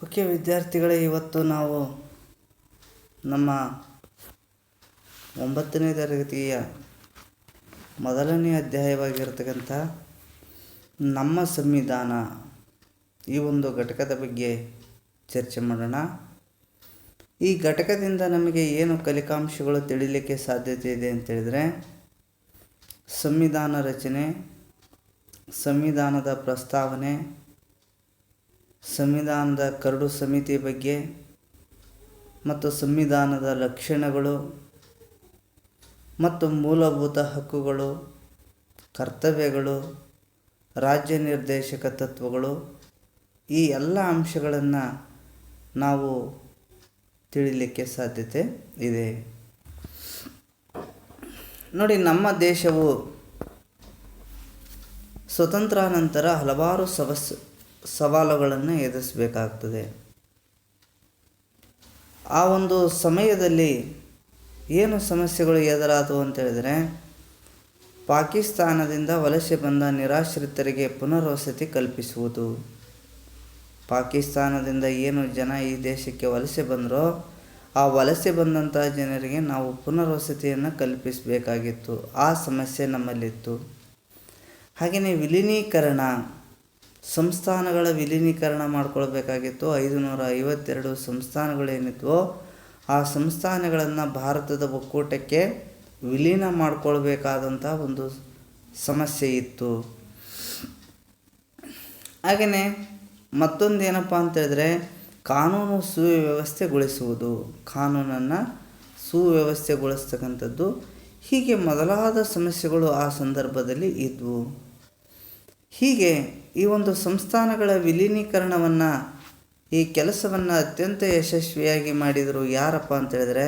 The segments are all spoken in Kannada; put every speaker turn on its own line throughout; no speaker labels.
ಓಕೆ ವಿದ್ಯಾರ್ಥಿಗಳೇ, ಇವತ್ತು ನಾವು ನಮ್ಮ 9ನೇ ತರಗತಿಯ ಮೊದಲನೇ ಅಧ್ಯಾಯವಾಗಿರ್ತಕ್ಕಂಥ ನಮ್ಮ ಸಂವಿಧಾನ ಈ ಒಂದು ಘಟಕದ ಬಗ್ಗೆ ಚರ್ಚೆ ಮಾಡೋಣ. ಈ ಘಟಕದಿಂದ ನಮಗೆ ಏನು ಕಲಿಕಾಂಶಗಳು ತಿಳಿಲಿಕ್ಕೆ ಸಾಧ್ಯತೆ ಇದೆ ಅಂತೇಳಿದರೆ, ಸಂವಿಧಾನ ರಚನೆ, ಸಂವಿಧಾನದ ಪ್ರಸ್ತಾವನೆ, ಸಂವಿಧಾನದ ಕರಡು ಸಮಿತಿ ಬಗ್ಗೆ ಮತ್ತು ಸಂವಿಧಾನದ ಲಕ್ಷಣಗಳು ಮತ್ತು ಮೂಲಭೂತ ಹಕ್ಕುಗಳು, ಕರ್ತವ್ಯಗಳು, ರಾಜ್ಯ ನಿರ್ದೇಶಕ ತತ್ವಗಳು, ಈ ಎಲ್ಲ ಅಂಶಗಳನ್ನು ನಾವು ತಿಳಿಲಿಕ್ಕೆ ಸಾಧ್ಯತೆ ಇದೆ. ನೋಡಿ, ನಮ್ಮ ದೇಶವು ಸ್ವತಂತ್ರಾನಂತರ ಹಲವಾರು ಸವಾಲುಗಳನ್ನು ಎದುರಿಸಬೇಕಾಗ್ತದೆ. ಆ ಒಂದು ಸಮಯದಲ್ಲಿ ಏನು ಸಮಸ್ಯೆಗಳು ಎದುರಾದವು ಅಂತೇಳಿದರೆ, ಪಾಕಿಸ್ತಾನದಿಂದ ವಲಸೆ ಬಂದ ನಿರಾಶ್ರಿತರಿಗೆ ಪುನರ್ವಸತಿ ಕಲ್ಪಿಸುವುದು. ಪಾಕಿಸ್ತಾನದಿಂದ ಏನು ಜನ ಈ ದೇಶಕ್ಕೆ ವಲಸೆ ಬಂದರೋ, ಆ ವಲಸೆ ಬಂದಂಥ ಜನರಿಗೆ ನಾವು ಪುನರ್ವಸತಿಯನ್ನು ಕಲ್ಪಿಸಬೇಕಾಗಿತ್ತು. ಆ ಸಮಸ್ಯೆ ನಮ್ಮಲ್ಲಿತ್ತು. ಹಾಗೆಯೇ ವಿಲೀನೀಕರಣ, ಸಂಸ್ಥಾನಗಳ ವಿಲೀನೀಕರಣ ಮಾಡಿಕೊಳ್ಬೇಕಾಗಿತ್ತು. 552 ಸಂಸ್ಥಾನಗಳೇನಿದ್ವೋ ಆ ಸಂಸ್ಥಾನಗಳನ್ನು ಭಾರತದ ಒಕ್ಕೂಟಕ್ಕೆ ವಿಲೀನ ಮಾಡಿಕೊಳ್ಬೇಕಾದಂಥ ಒಂದು ಸಮಸ್ಯೆ ಇತ್ತು. ಹಾಗೆಯೇ ಮತ್ತೊಂದು ಏನಪ್ಪ ಅಂತೇಳಿದ್ರೆ, ಕಾನೂನು ಸುವ್ಯವಸ್ಥೆಗೊಳಿಸುವುದು, ಕಾನೂನನ್ನು ಸುವ್ಯವಸ್ಥೆಗೊಳಿಸ್ತಕ್ಕಂಥದ್ದು. ಹೀಗೆ ಮೊದಲಾದ ಸಮಸ್ಯೆಗಳು ಆ ಸಂದರ್ಭದಲ್ಲಿ ಇದ್ವು. ಹೀಗೆ ಈ ಒಂದು ಸಂಸ್ಥಾನಗಳ ವಿಲೀನೀಕರಣವನ್ನು, ಈ ಕೆಲಸವನ್ನು ಅತ್ಯಂತ ಯಶಸ್ವಿಯಾಗಿ ಮಾಡಿದರು ಯಾರಪ್ಪ ಅಂತೇಳಿದರೆ,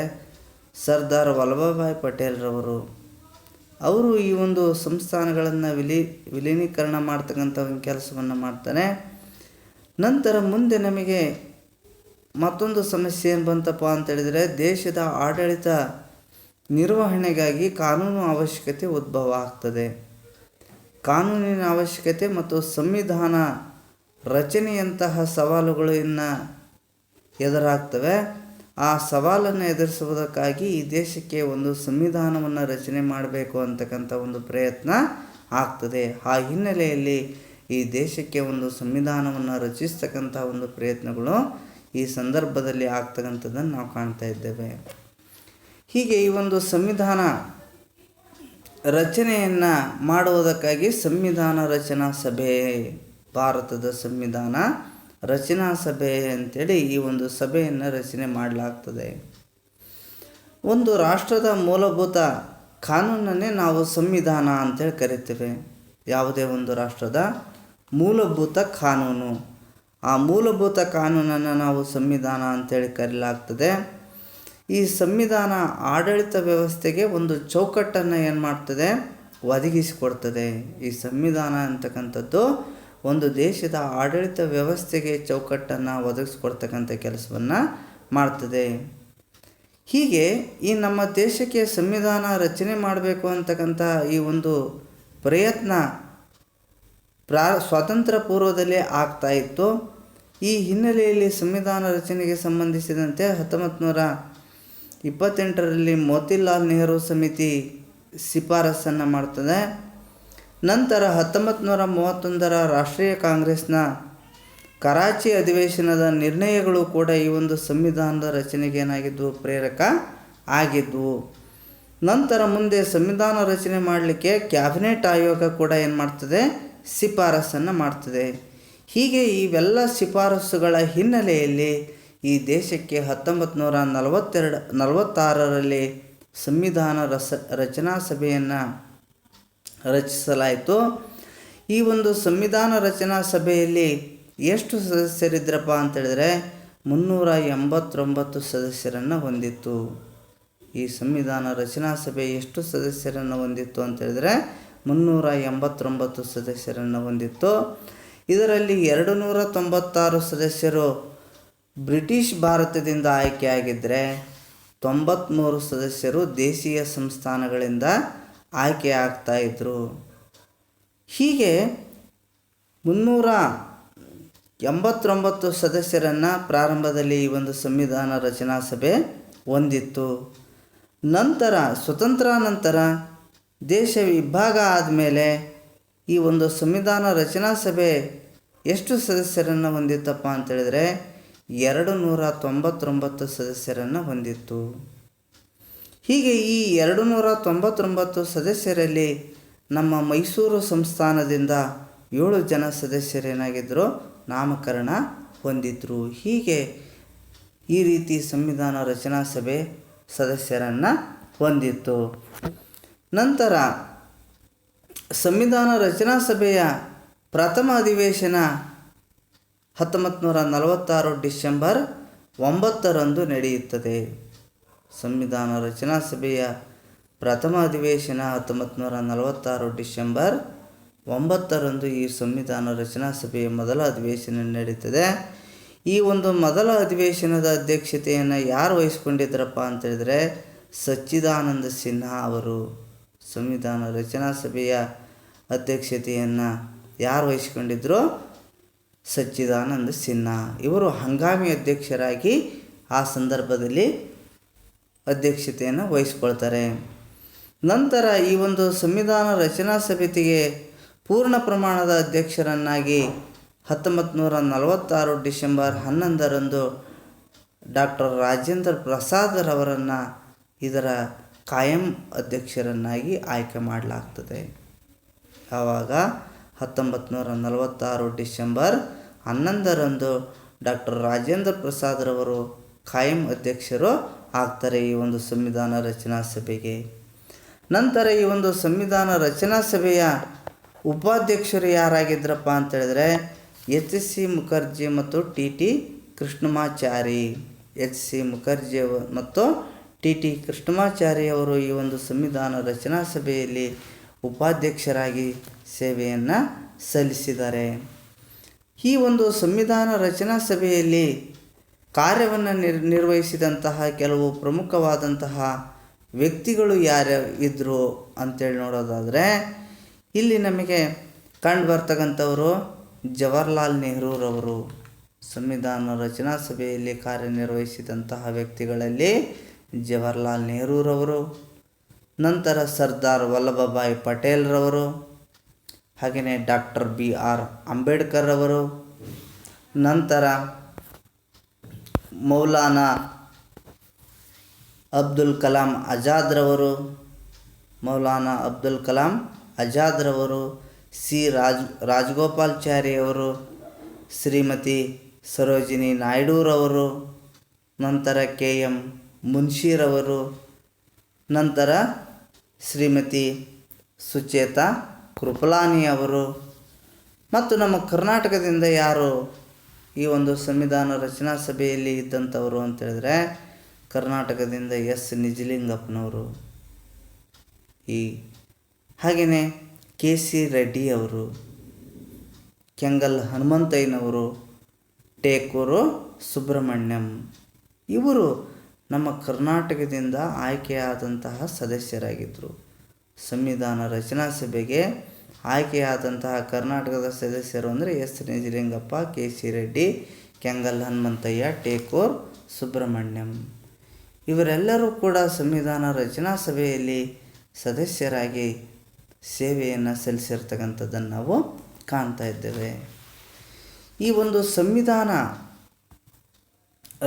ಸರ್ದಾರ್ ವಲ್ಲಭಭಾಯಿ ಪಟೇಲ್ರವರು. ಅವರು ಈ ಒಂದು ಸಂಸ್ಥಾನಗಳನ್ನು ವಿಲೀನೀಕರಣ ಮಾಡ್ತಕ್ಕಂಥ ಒಂದು ಕೆಲಸವನ್ನು ಮಾಡ್ತಾರೆ. ನಂತರ ಮುಂದೆ ನಮಗೆ ಮತ್ತೊಂದು ಸಮಸ್ಯೆ ಏನು ಬಂತಪ್ಪ ಅಂತೇಳಿದರೆ, ದೇಶದ ಆಡಳಿತ ನಿರ್ವಹಣೆಗಾಗಿ ಕಾನೂನು ಅವಶ್ಯಕತೆ ಉದ್ಭವ ಆಗ್ತದೆ. ಕಾನೂನಿನ ಅವಶ್ಯಕತೆ ಮತ್ತು ಸಂವಿಧಾನ ರಚನೆಯಂತಹ ಸವಾಲುಗಳು ಇನ್ನು ಎದುರಾಗ್ತವೆ. ಆ ಸವಾಲನ್ನು ಎದುರಿಸುವುದಕ್ಕಾಗಿ ಈ ದೇಶಕ್ಕೆ ಒಂದು ಸಂವಿಧಾನವನ್ನು ರಚನೆ ಮಾಡಬೇಕು ಅಂತಕ್ಕಂಥ ಒಂದು ಪ್ರಯತ್ನ ಆಗ್ತದೆ. ಆ ಹಿನ್ನೆಲೆಯಲ್ಲಿ ಈ ದೇಶಕ್ಕೆ ಒಂದು ಸಂವಿಧಾನವನ್ನು ರಚಿಸ್ತಕ್ಕಂಥ ಒಂದು ಪ್ರಯತ್ನಗಳು ಈ ಸಂದರ್ಭದಲ್ಲಿ ಆಗ್ತಕ್ಕಂಥದ್ದನ್ನು ನಾವು ಕಾಣ್ತಾ ಇದ್ದೇವೆ. ಹೀಗೆ ಈ ಒಂದು ಸಂವಿಧಾನ ರಚನೆಯನ್ನು ಮಾಡುವುದಕ್ಕಾಗಿ ಸಂವಿಧಾನ ರಚನಾ ಸಭೆ, ಭಾರತದ ಸಂವಿಧಾನ ರಚನಾ ಸಭೆ ಅಂತೇಳಿ ಈ ಒಂದು ಸಭೆಯನ್ನು ರಚನೆ ಮಾಡಲಾಗ್ತದೆ. ಒಂದು ರಾಷ್ಟ್ರದ ಮೂಲಭೂತ ಕಾನೂನನ್ನೇ ನಾವು ಸಂವಿಧಾನ ಅಂತೇಳಿ ಕರಿತೇವೆ. ಯಾವುದೇ ಒಂದು ರಾಷ್ಟ್ರದ ಮೂಲಭೂತ ಕಾನೂನು, ಆ ಮೂಲಭೂತ ಕಾನೂನನ್ನು ನಾವು ಸಂವಿಧಾನ ಅಂತೇಳಿ ಕರೆಯಲಾಗ್ತದೆ. ಈ ಸಂವಿಧಾನ ಆಡಳಿತ ವ್ಯವಸ್ಥೆಗೆ ಒಂದು ಚೌಕಟ್ಟನ್ನು ಏನು ಮಾಡ್ತದೆ, ಒದಗಿಸಿಕೊಡ್ತದೆ. ಈ ಸಂವಿಧಾನ ಅಂತಕ್ಕಂಥದ್ದು ಒಂದು ದೇಶದ ಆಡಳಿತ ವ್ಯವಸ್ಥೆಗೆ ಚೌಕಟ್ಟನ್ನು ಒದಗಿಸ್ಕೊಡ್ತಕ್ಕಂಥ ಕೆಲಸವನ್ನು ಮಾಡ್ತದೆ. ಹೀಗೆ ಈ ನಮ್ಮ ದೇಶಕ್ಕೆ ಸಂವಿಧಾನ ರಚನೆ ಮಾಡಬೇಕು ಅಂತಕ್ಕಂಥ ಈ ಒಂದು ಪ್ರಯತ್ನ ಸ್ವಾತಂತ್ರ್ಯ ಪೂರ್ವದಲ್ಲೇ ಆಗ್ತಾ ಇತ್ತು. ಈ ಹಿನ್ನೆಲೆಯಲ್ಲಿ ಸಂವಿಧಾನ ರಚನೆಗೆ ಸಂಬಂಧಿಸಿದಂತೆ 1928ರಲ್ಲಿ ಮೋತಿಲಾಲ್ ನೆಹರು ಸಮಿತಿ ಶಿಫಾರಸನ್ನು ಮಾಡ್ತದೆ. ನಂತರ 1931ರ ರಾಷ್ಟ್ರೀಯ ಕಾಂಗ್ರೆಸ್ನ ಕರಾಚಿ ಅಧಿವೇಶನದ ನಿರ್ಣಯಗಳು ಕೂಡ ಈ ಒಂದು ಸಂವಿಧಾನದ ರಚನೆಗೆ ಏನಾಗಿದ್ವು, ಪ್ರೇರಕ ಆಗಿದ್ವು. ನಂತರ ಮುಂದೆ ಸಂವಿಧಾನ ರಚನೆ ಮಾಡಲಿಕ್ಕೆ ಕ್ಯಾಬಿನೆಟ್ ಆಯೋಗ ಕೂಡ ಏನು ಮಾಡ್ತದೆ, ಶಿಫಾರಸನ್ನು ಮಾಡ್ತದೆ. ಹೀಗೆ ಇವೆಲ್ಲ ಶಿಫಾರಸುಗಳ ಹಿನ್ನೆಲೆಯಲ್ಲಿ ಈ ದೇಶಕ್ಕೆ 1946ರಲ್ಲಿ ಸಂವಿಧಾನ ರಚನಾ ಸಭೆಯನ್ನು ರಚಿಸಲಾಯಿತು. ಈ ಒಂದು ಸಂವಿಧಾನ ರಚನಾ ಸಭೆಯಲ್ಲಿ ಎಷ್ಟು ಸದಸ್ಯರಿದ್ರಪ್ಪ ಅಂತೇಳಿದರೆ 389 ಸದಸ್ಯರನ್ನು ಹೊಂದಿತ್ತು. ಈ ಸಂವಿಧಾನ ರಚನಾ ಸಭೆ ಎಷ್ಟು ಸದಸ್ಯರನ್ನು ಹೊಂದಿತ್ತು ಅಂತೇಳಿದರೆ 389 ಸದಸ್ಯರನ್ನು ಹೊಂದಿತ್ತು. ಇದರಲ್ಲಿ 296 ಸದಸ್ಯರು ಬ್ರಿಟಿಷ್ ಭಾರತದಿಂದ ಆಯ್ಕೆಯಾಗಿದ್ದರೆ 93 ಸದಸ್ಯರು ದೇಶೀಯ ಸಂಸ್ಥಾನಗಳಿಂದ ಆಯ್ಕೆ ಆಗ್ತಾಯಿದ್ರು. ಹೀಗೆ 89 ಸದಸ್ಯರನ್ನು ಪ್ರಾರಂಭದಲ್ಲಿ ಈ ಒಂದು ಸಂವಿಧಾನ ರಚನಾ ಸಭೆ ಹೊಂದಿತ್ತು. ನಂತರ ಸ್ವತಂತ್ರಾನಂತರ ದೇಶ ವಿಭಾಗ ಆದಮೇಲೆ ಈ ಒಂದು ಸಂವಿಧಾನ ರಚನಾ ಸಭೆ ಎಷ್ಟು ಸದಸ್ಯರನ್ನು ಹೊಂದಿತ್ತಪ್ಪ ಅಂತೇಳಿದರೆ 299 ಸದಸ್ಯರನ್ನು ಹೊಂದಿತ್ತು. ಹೀಗೆ ಈ 299 ಸದಸ್ಯರಲ್ಲಿ ನಮ್ಮ ಮೈಸೂರು ಸಂಸ್ಥಾನದಿಂದ 7 ಜನ ಸದಸ್ಯರೇನಾಗಿದ್ದರು, ನಾಮಕರಣ ಹೊಂದಿದ್ರು. ಹೀಗೆ ಈ ರೀತಿ ಸಂವಿಧಾನ ರಚನಾ ಸಭೆ ಸದಸ್ಯರನ್ನು ಹೊಂದಿತ್ತು. ನಂತರ ಸಂವಿಧಾನ ರಚನಾ ಸಭೆಯ ಪ್ರಥಮ ಅಧಿವೇಶನ 1946 ಡಿಸೆಂಬರ್ 9ರಂದು ನಡೆಯುತ್ತದೆ. ಸಂವಿಧಾನ ರಚನಾ ಸಭೆಯ ಪ್ರಥಮ ಅಧಿವೇಶನ 1946 ಡಿಸೆಂಬರ್ 9ರಂದು ಈ ಸಂವಿಧಾನ ರಚನಾ ಸಭೆಯ ಮೊದಲ ಅಧಿವೇಶನ ನಡೀತದೆ. ಈ ಒಂದು ಮೊದಲ ಅಧಿವೇಶನದ ಅಧ್ಯಕ್ಷತೆಯನ್ನು ಯಾರು ವಹಿಸ್ಕೊಂಡಿದ್ರಪ್ಪ ಅಂತೇಳಿದರೆ ಸಚ್ಚಿದಾನಂದ ಸಿನ್ಹಾ ಅವರು. ಸಂವಿಧಾನ ರಚನಾ ಸಭೆಯ ಅಧ್ಯಕ್ಷತೆಯನ್ನು ಯಾರು ವಹಿಸ್ಕೊಂಡಿದ್ರು, ಸಚ್ಚಿದಾನಂದ ಸಿನ್ಹಾ. ಇವರು ಹಂಗಾಮಿ ಅಧ್ಯಕ್ಷರಾಗಿ ಆ ಸಂದರ್ಭದಲ್ಲಿ ಅಧ್ಯಕ್ಷತೆಯನ್ನು ವಹಿಸ್ಕೊಳ್ತಾರೆ. ನಂತರ ಈ ಒಂದು ಸಂವಿಧಾನ ರಚನಾ ಸಮಿತಿಗೆ ಪೂರ್ಣ ಪ್ರಮಾಣದ ಅಧ್ಯಕ್ಷರನ್ನಾಗಿ 1946 ಡಿಸೆಂಬರ್ 11ರಂದು ಡಾಕ್ಟರ್ ರಾಜೇಂದ್ರ ಪ್ರಸಾದರವರನ್ನು ಇದರ ಕಾಯಂ ಅಧ್ಯಕ್ಷರನ್ನಾಗಿ ಆಯ್ಕೆ ಮಾಡಲಾಗ್ತದೆ. ಆವಾಗ 1946 ಡಿಸೆಂಬರ್ 11ರಂದು ಡಾಕ್ಟರ್ ರಾಜೇಂದ್ರ ಪ್ರಸಾದರವರು ಕಾಯಂ ಅಧ್ಯಕ್ಷರು ಆಗ್ತಾರೆ ಈ ಒಂದು ಸಂವಿಧಾನ ರಚನಾ ಸಭೆಗೆ. ನಂತರ ಈ ಒಂದು ಸಂವಿಧಾನ ರಚನಾ ಸಭೆಯ ಉಪಾಧ್ಯಕ್ಷರು ಯಾರಾಗಿದ್ದರಪ್ಪ ಅಂತೇಳಿದರೆ ಎಚ್.ಸಿ. ಮುಖರ್ಜಿ ಮತ್ತು ಟಿ.ಟಿ. ಕೃಷ್ಣಮಾಚಾರಿ. ಎಚ್.ಸಿ. ಮುಖರ್ಜಿ ಮತ್ತು ಟಿ.ಟಿ. ಕೃಷ್ಣಮಾಚಾರಿ ಅವರು ಈ ಒಂದು ಸಂವಿಧಾನ ರಚನಾ ಸಭೆಯಲ್ಲಿ ಉಪಾಧ್ಯಕ್ಷರಾಗಿ ಸೇವೆಯನ್ನು ಸಲ್ಲಿಸಿದ್ದಾರೆ. ಈ ಒಂದು ಸಂವಿಧಾನ ರಚನಾ ಸಭೆಯಲ್ಲಿ ಕಾರ್ಯವನ್ನು ನಿರ್ವಹಿಸಿದಂತಹ ಕೆಲವು ಪ್ರಮುಖವಾದಂತಹ ವ್ಯಕ್ತಿಗಳು ಯಾರು ಇದ್ದರು ಅಂತೇಳಿ ನೋಡೋದಾದರೆ ಇಲ್ಲಿ ನಮಗೆ ಕಂಡು ಬರ್ತಕ್ಕಂಥವರು ಜವಾಹರ್ಲಾಲ್ ನೆಹರೂರವರು. ಸಂವಿಧಾನ ರಚನಾ ಸಭೆಯಲ್ಲಿ ಕಾರ್ಯನಿರ್ವಹಿಸಿದಂತಹ ವ್ಯಕ್ತಿಗಳಲ್ಲಿ ಜವಾಹರ್ಲಾಲ್ ನೆಹರೂರವರು, ನಂತರ ಸರ್ದಾರ್ ವಲ್ಲಭಭಾಯಿ ಪಟೇಲ್ರವರು, ಹಾಗೆಯೇ ಡಾಕ್ಟರ್ B.R. ಅಂಬೇಡ್ಕರ್ ಅವರು, ನಂತರ ಮೌಲಾನಾ ಅಬ್ದುಲ್ ಕಲಾಂ ಆಜಾದ್ರವರು, ಸಿ ರಾಜಗೋಪಾಲಾಚಾರಿ ಅವರು, ಶ್ರೀಮತಿ ಸರೋಜಿನಿ ನಾಯ್ಡುರವರು, ನಂತರ K.M. ಮುನ್ಷಿರವರು, ನಂತರ ಶ್ರೀಮತಿ ಸುಚೇತಾ ಕೃಪಲಾನಿ ಅವರು, ಮತ್ತು ನಮ್ಮ ಕರ್ನಾಟಕದಿಂದ ಯಾರು ಈ ಒಂದು ಸಂವಿಧಾನ ರಚನಾ ಸಭೆಯಲ್ಲಿ ಇದ್ದಂಥವರು ಅಂತೇಳಿದ್ರೆ ಕರ್ನಾಟಕದಿಂದ ಎಸ್ ನಿಜಲಿಂಗಪ್ಪನವರು, ಹಾಗೆಯೇ ಕೆ.ಸಿ. ರೆಡ್ಡಿ ಅವರು, ಕೆಂಗಲ್ ಹನುಮಂತಯ್ಯನವರು, ಟೇಕೂರು ಸುಬ್ರಹ್ಮಣ್ಯಂ ಇವರು ನಮ್ಮ ಕರ್ನಾಟಕದಿಂದ ಆಯ್ಕೆಯಾದಂತಹ ಸದಸ್ಯರಾಗಿದ್ದರು. ಸಂವಿಧಾನ ರಚನಾ ಸಭೆಗೆ ಆಯ್ಕೆಯಾದಂತಹ ಕರ್ನಾಟಕದ ಸದಸ್ಯರು ಅಂದರೆ ಎಸ್ ನಿಜಲಿಂಗಪ್ಪ, ಕೆ.ಸಿ. ರೆಡ್ಡಿ, ಕೆಂಗಲ್ ಹನುಮಂತಯ್ಯ, ಟೇಕೂರ್ ಸುಬ್ರಹ್ಮಣ್ಯಂ ಇವರೆಲ್ಲರೂ ಕೂಡ ಸಂವಿಧಾನ ರಚನಾ ಸಭೆಯಲ್ಲಿ ಸದಸ್ಯರಾಗಿ ಸೇವೆಯನ್ನು ಸಲ್ಲಿಸಿರ್ತಕ್ಕಂಥದ್ದನ್ನು ನಾವು ಕಾಣ್ತಾ ಇದ್ದೇವೆ. ಈ ಒಂದು ಸಂವಿಧಾನ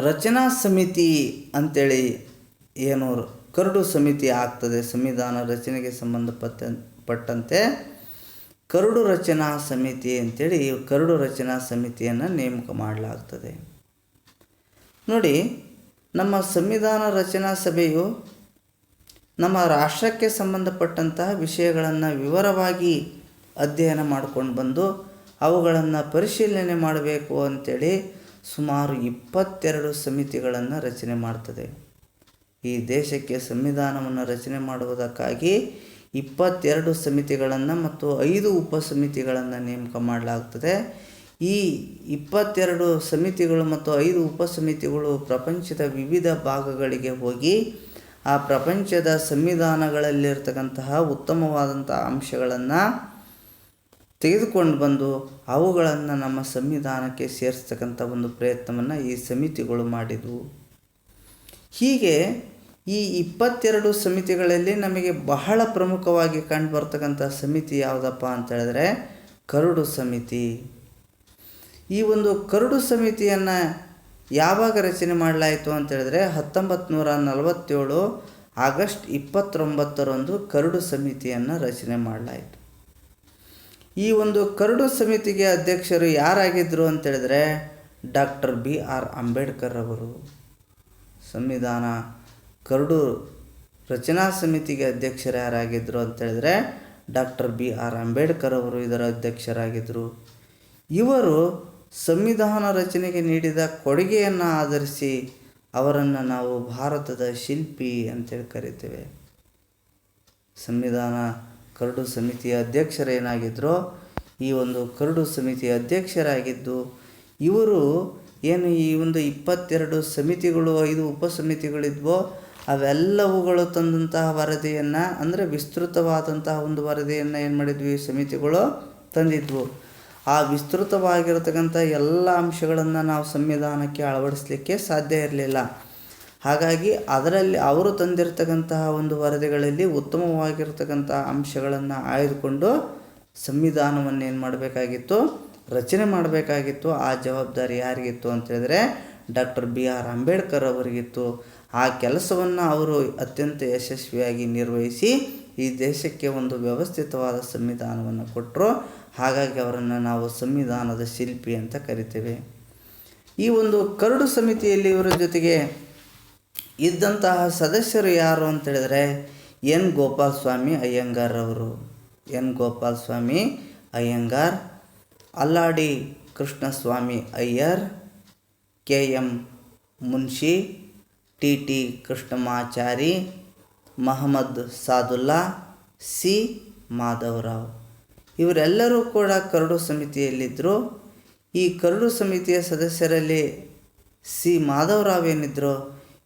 ರಚನಾ ಸಮಿತಿ ಅಂಥೇಳಿ ಏನು ಕರಡು ಸಮಿತಿ ಆಗ್ತದೆ, ಸಂವಿಧಾನ ರಚನೆಗೆ ಸಂಬಂಧಪಟ್ಟಂತೆ ಕರಡು ರಚನಾ ಸಮಿತಿ ಅಂಥೇಳಿ ಈ ಕರಡು ರಚನಾ ಸಮಿತಿಯನ್ನು ನೇಮಕ ಮಾಡಲಾಗ್ತದೆ. ನೋಡಿ, ನಮ್ಮ ಸಂವಿಧಾನ ರಚನಾ ಸಭೆಯು ನಮ್ಮ ರಾಷ್ಟ್ರಕ್ಕೆ ಸಂಬಂಧಪಟ್ಟಂತಹ ವಿಷಯಗಳನ್ನು ವಿವರವಾಗಿ ಅಧ್ಯಯನ ಮಾಡ್ಕೊಂಡು ಬಂದು ಅವುಗಳನ್ನು ಪರಿಶೀಲನೆ ಮಾಡಬೇಕು ಅಂಥೇಳಿ ಸುಮಾರು 22 ಸಮಿತಿಗಳನ್ನು ರಚನೆ ಮಾಡ್ತದೆ. ಈ ದೇಶಕ್ಕೆ ಸಂವಿಧಾನವನ್ನು ರಚನೆ ಮಾಡುವುದಕ್ಕಾಗಿ 22 ಸಮಿತಿಗಳನ್ನು ಮತ್ತು 5 ಉಪಸಮಿತಿಗಳನ್ನು ನೇಮಕ ಮಾಡಲಾಗ್ತದೆ. ಈ 22 ಸಮಿತಿಗಳು ಮತ್ತು 5 ಉಪಸಮಿತಿಗಳು ಪ್ರಪಂಚದ ವಿವಿಧ ಭಾಗಗಳಿಗೆ ಹೋಗಿ ಆ ಪ್ರಪಂಚದ ಸಂವಿಧಾನಗಳಲ್ಲಿರ್ತಕ್ಕಂತಹ ಉತ್ತಮವಾದಂಥ ಅಂಶಗಳನ್ನು ತೆಗೆದುಕೊಂಡು ಬಂದು ಅವುಗಳನ್ನು ನಮ್ಮ ಸಂವಿಧಾನಕ್ಕೆ ಸೇರಿಸ್ತಕ್ಕಂಥ ಒಂದು ಪ್ರಯತ್ನವನ್ನು ಈ ಸಮಿತಿಗಳು ಮಾಡಿದವು. ಹೀಗೆ ಈ 22 ಸಮಿತಿಗಳಲ್ಲಿ ನಮಗೆ ಬಹಳ ಪ್ರಮುಖವಾಗಿ ಕಂಡುಬರ್ತಕ್ಕಂಥ ಸಮಿತಿ ಯಾವುದಪ್ಪ ಅಂತೇಳಿದ್ರೆ ಕರಡು ಸಮಿತಿ. ಈ ಒಂದು ಕರಡು ಸಮಿತಿಯನ್ನು ಯಾವಾಗ ರಚನೆ ಮಾಡಲಾಯಿತು ಅಂತೇಳಿದ್ರೆ 1947 ಆಗಸ್ಟ್ 29ರಂದು ಕರಡು ಸಮಿತಿಯನ್ನು ರಚನೆ ಮಾಡಲಾಯಿತು. ಈ ಒಂದು ಕರಡು ಸಮಿತಿಗೆ ಅಧ್ಯಕ್ಷರು ಯಾರಾಗಿದ್ದರು ಅಂತೇಳಿದ್ರೆ ಡಾಕ್ಟರ್ BR ಅಂಬೇಡ್ಕರ್ ಅವರು. ಸಂವಿಧಾನ ಕರಡು ರಚನಾ ಸಮಿತಿಗೆ ಅಧ್ಯಕ್ಷರು ಯಾರಾಗಿದ್ದರು ಅಂತೇಳಿದ್ರೆ ಡಾಕ್ಟರ್ BR ಅಂಬೇಡ್ಕರ್ ಅವರು ಇದರ ಅಧ್ಯಕ್ಷರಾಗಿದ್ದರು. ಇವರು ಸಂವಿಧಾನ ರಚನೆಗೆ ನೀಡಿದ ಕೊಡುಗೆಯನ್ನು ಆಧರಿಸಿ ಅವರನ್ನು ನಾವು ಭಾರತದ ಶಿಲ್ಪಿ ಅಂತೇಳಿ ಕರಿತೇವೆ. ಸಂವಿಧಾನ ಕರಡು ಸಮಿತಿಯ ಅಧ್ಯಕ್ಷರೇನಾಗಿದ್ದರೋ ಈ ಒಂದು ಕರಡು ಸಮಿತಿಯ ಅಧ್ಯಕ್ಷರಾಗಿದ್ದು ಇವರು ಏನು ಈ ಒಂದು 22 ಸಮಿತಿಗಳು 5 ಉಪಸಮಿತಿಗಳಿದ್ವೋ ಅವೆಲ್ಲವುಗಳು ತಂದಂತಹ ವರದಿಯನ್ನು ಅಂದರೆ ವಿಸ್ತೃತವಾದಂತಹ ಒಂದು ವರದಿಯನ್ನು ಏನು ಮಾಡಿದ್ವಿ ಸಮಿತಿಗಳು ತಂದಿದ್ವು. ಆ ವಿಸ್ತೃತವಾಗಿರತಕ್ಕಂಥ ಎಲ್ಲ ಅಂಶಗಳನ್ನು ನಾವು ಸಂವಿಧಾನಕ್ಕೆ ಅಳವಡಿಸಲಿಕ್ಕೆ ಸಾಧ್ಯ ಇರಲಿಲ್ಲ. ಹಾಗಾಗಿ ಅದರಲ್ಲಿ ಅವರು ತಂದಿರತಕ್ಕಂತಹ ಒಂದು ವರದಿಗಳಲ್ಲಿ ಉತ್ತಮವಾಗಿರ್ತಕ್ಕಂಥ ಅಂಶಗಳನ್ನು ಆಯ್ದುಕೊಂಡು ಸಂವಿಧಾನವನ್ನು ಏನು ಮಾಡಬೇಕಾಗಿತ್ತು ರಚನೆ ಮಾಡಬೇಕಾಗಿತ್ತು. ಆ ಜವಾಬ್ದಾರಿ ಯಾರಿಗಿತ್ತು ಅಂತೇಳಿದ್ರೆ ಡಾಕ್ಟರ್ BR ಅಂಬೇಡ್ಕರ್ ಅವರಿಗಿತ್ತು. ಆ ಕೆಲಸವನ್ನು ಅವರು ಅತ್ಯಂತ ಯಶಸ್ವಿಯಾಗಿ ನಿರ್ವಹಿಸಿ ಈ ದೇಶಕ್ಕೆ ಒಂದು ವ್ಯವಸ್ಥಿತವಾದ ಸಂವಿಧಾನವನ್ನು ಕೊಟ್ಟರು. ಹಾಗಾಗಿ ಅವರನ್ನು ನಾವು ಸಂವಿಧಾನದ ಶಿಲ್ಪಿ ಅಂತ ಕರಿತೇವೆ. ಈ ಒಂದು ಕರಡು ಸಮಿತಿಯಲ್ಲಿ ಇವರ ಜೊತೆಗೆ ಇದ್ದಂತಹ ಸದಸ್ಯರು ಯಾರು ಅಂತೇಳಿದರೆ N. ಗೋಪಾಲಸ್ವಾಮಿ ಅಯ್ಯಂಗಾರ್ ಅವರು. N. ಗೋಪಾಲಸ್ವಾಮಿ ಅಯ್ಯಂಗಾರ್, ಅಲ್ಲಾಡಿ Krishnaswamy Iyer, K.M. Munshi, T.T. Krishnamachari, Mohammed Saadulla, C. Madhavrao ಇವರೆಲ್ಲರೂ ಕೂಡ ಕರಡು ಸಮಿತಿಯಲ್ಲಿದ್ದರು. ಈ ಕರಡು ಸಮಿತಿಯ ಸದಸ್ಯರಲ್ಲಿ C. ಮಾಧವರಾವ್ ಏನಿದ್ರು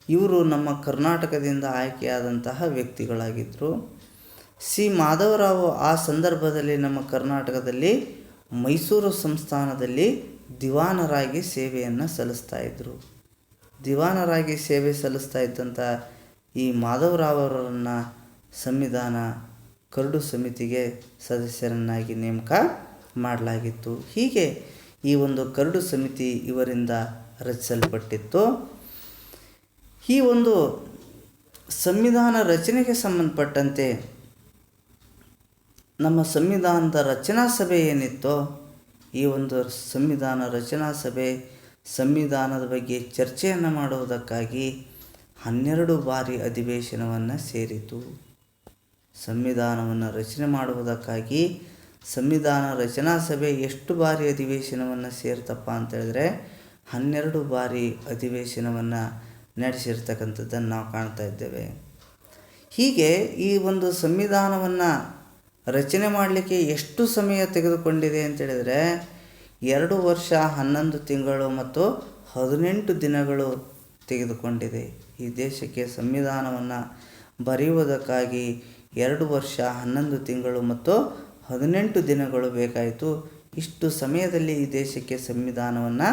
ಇವರು ನಮ್ಮ ಕರ್ನಾಟಕದಿಂದ ಆಯ್ಕೆಯಾದಂತಹ ವ್ಯಕ್ತಿಗಳಾಗಿದ್ದರು. C. ಮಾಧವರಾವ್ ಆ ಸಂದರ್ಭದಲ್ಲಿ ನಮ್ಮ ಕರ್ನಾಟಕದಲ್ಲಿ ಮೈಸೂರು ಸಂಸ್ಥಾನದಲ್ಲಿ ದಿವಾನರಾಗಿ ಸೇವೆಯನ್ನು ಸಲ್ಲಿಸ್ತಾ ಇದ್ದರು. ದಿವಾನರಾಗಿ ಸೇವೆ ಸಲ್ಲಿಸ್ತಾ ಇದ್ದಂಥ ಈ ಮಾಧವರಾವ್ ಅವರನ್ನು ಸಂವಿಧಾನ ಕರಡು ಸಮಿತಿಗೆ ಸದಸ್ಯರನ್ನಾಗಿ ನೇಮಕ ಮಾಡಲಾಗಿತ್ತು. ಹೀಗೆ ಈ ಒಂದು ಕರಡು ಸಮಿತಿ ಇವರಿಂದ ರಚಿಸಲ್ಪಟ್ಟಿತ್ತು. ಈ ಒಂದು ಸಂವಿಧಾನ ರಚನೆಗೆ ಸಂಬಂಧಪಟ್ಟಂತೆ ನಮ್ಮ ಸಂವಿಧಾನದ ರಚನಾ ಸಭೆ ಏನಿತ್ತೋ ಈ ಒಂದು ಸಂವಿಧಾನ ರಚನಾ ಸಭೆ ಸಂವಿಧಾನದ ಬಗ್ಗೆ ಚರ್ಚೆಯನ್ನು ಮಾಡುವುದಕ್ಕಾಗಿ 12 ಬಾರಿ ಅಧಿವೇಶನವನ್ನು ಸೇರಿತು. ಸಂವಿಧಾನವನ್ನು ರಚನೆ ಮಾಡುವುದಕ್ಕಾಗಿ ಸಂವಿಧಾನ ರಚನಾ ಸಭೆ ಎಷ್ಟು ಬಾರಿ ಅಧಿವೇಶನವನ್ನು ಸೇರ್ತಪ್ಪ ಅಂತೇಳಿದ್ರೆ 12 ಬಾರಿ ಅಧಿವೇಶನವನ್ನು ನಡೆಸಿರ್ತಕ್ಕಂಥದ್ದನ್ನು ನಾವು ಕಾಣ್ತಾ ಇದ್ದೇವೆ. ಹೀಗೆ ಈ ಒಂದು ಸಂವಿಧಾನವನ್ನು ರಚನೆ ಮಾಡಲಿಕ್ಕೆ ಎಷ್ಟು ಸಮಯ ತೆಗೆದುಕೊಂಡಿದೆ ಅಂತೇಳಿದರೆ 2 ವರ್ಷ 11 ತಿಂಗಳು ಮತ್ತು 18 ದಿನಗಳು ತೆಗೆದುಕೊಂಡಿದೆ. ಈ ದೇಶಕ್ಕೆ ಸಂವಿಧಾನವನ್ನು ಬರೆಯುವುದಕ್ಕಾಗಿ 2 ವರ್ಷ 11 ತಿಂಗಳು ಮತ್ತು 18 ದಿನಗಳು ಬೇಕಾಯಿತು. ಇಷ್ಟು ಸಮಯದಲ್ಲಿ ಈ ದೇಶಕ್ಕೆ ಸಂವಿಧಾನವನ್ನು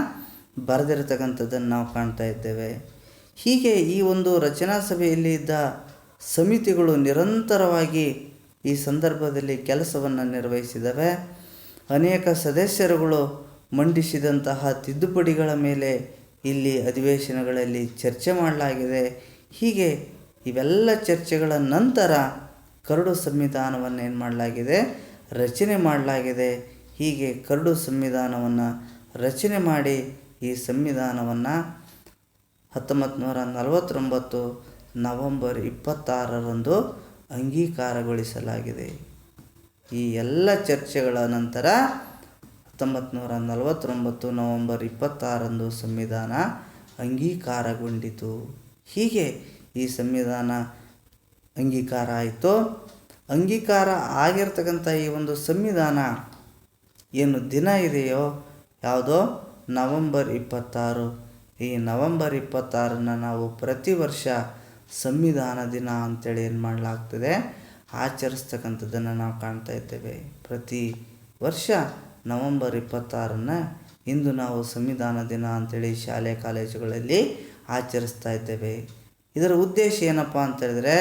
ಬರೆದಿರತಕ್ಕಂಥದ್ದನ್ನು ನಾವು ಕಾಣ್ತಾ ಇದ್ದೇವೆ. ಹೀಗೆ ಈ ಒಂದು ರಚನಾ ಸಭೆಯಲ್ಲಿ ಇದ್ದ ಸಮಿತಿಗಳು ನಿರಂತರವಾಗಿ ಈ ಸಂದರ್ಭದಲ್ಲಿ ಕೆಲಸವನ್ನು ನಿರ್ವಹಿಸಿದವೆ. ಅನೇಕ ಸದಸ್ಯರುಗಳು ಮಂಡಿಸಿದಂತಹ ತಿದ್ದುಪಡಿಗಳ ಮೇಲೆ ಇಲ್ಲಿ ಅಧಿವೇಶನಗಳಲ್ಲಿ ಚರ್ಚೆ ಮಾಡಲಾಗಿದೆ. ಹೀಗೆ ಇವೆಲ್ಲ ಚರ್ಚೆಗಳ ನಂತರ ಕರಡು ಸಂವಿಧಾನವನ್ನು ಏನು ಮಾಡಲಾಗಿದೆ ರಚನೆ ಮಾಡಲಾಗಿದೆ. ಹೀಗೆ ಕರಡು ಸಂವಿಧಾನವನ್ನು ರಚನೆ ಮಾಡಿ ಈ ಸಂವಿಧಾನವನ್ನು 1949 ನವೆಂಬರ್ 26ರಂದು ಅಂಗೀಕಾರಗೊಳಿಸಲಾಗಿದೆ. ಈ ಎಲ್ಲ ಚರ್ಚೆಗಳ ನಂತರ 1949 ನವೆಂಬರ್ 26ರಂದು ಸಂವಿಧಾನ ಅಂಗೀಕಾರಗೊಂಡಿತು. ಹೀಗೆ ಈ ಸಂವಿಧಾನ ಅಂಗೀಕಾರ ಆಯಿತು. ಅಂಗೀಕಾರ ಆಗಿರ್ತಕ್ಕಂಥ ಈ ಒಂದು ಸಂವಿಧಾನ ಏನು ದಿನ ಇದೆಯೋ ಯಾವುದೋ ನವೆಂಬರ್ 26. ಈ ನವೆಂಬರ್ 26 ನಾವು ಪ್ರತಿ ವರ್ಷ ಸಂವಿಧಾನ ದಿನ ಅಂತೇಳಿ ಏನು ಮಾಡಲಾಗ್ತದೆ ಆಚರಿಸ್ತಕ್ಕಂಥದ್ದನ್ನು ನಾವು ಕಾಣ್ತಾ ಇದ್ದೇವೆ. ಪ್ರತಿ ವರ್ಷ ನವಂಬರ್ 26 ಇಂದು ನಾವು ಸಂವಿಧಾನ ದಿನ ಅಂಥೇಳಿ ಶಾಲೆ ಕಾಲೇಜುಗಳಲ್ಲಿ ಆಚರಿಸ್ತಾ ಇದ್ದೇವೆ. ಇದರ ಉದ್ದೇಶ ಏನಪ್ಪ ಅಂತೇಳಿದರೆ,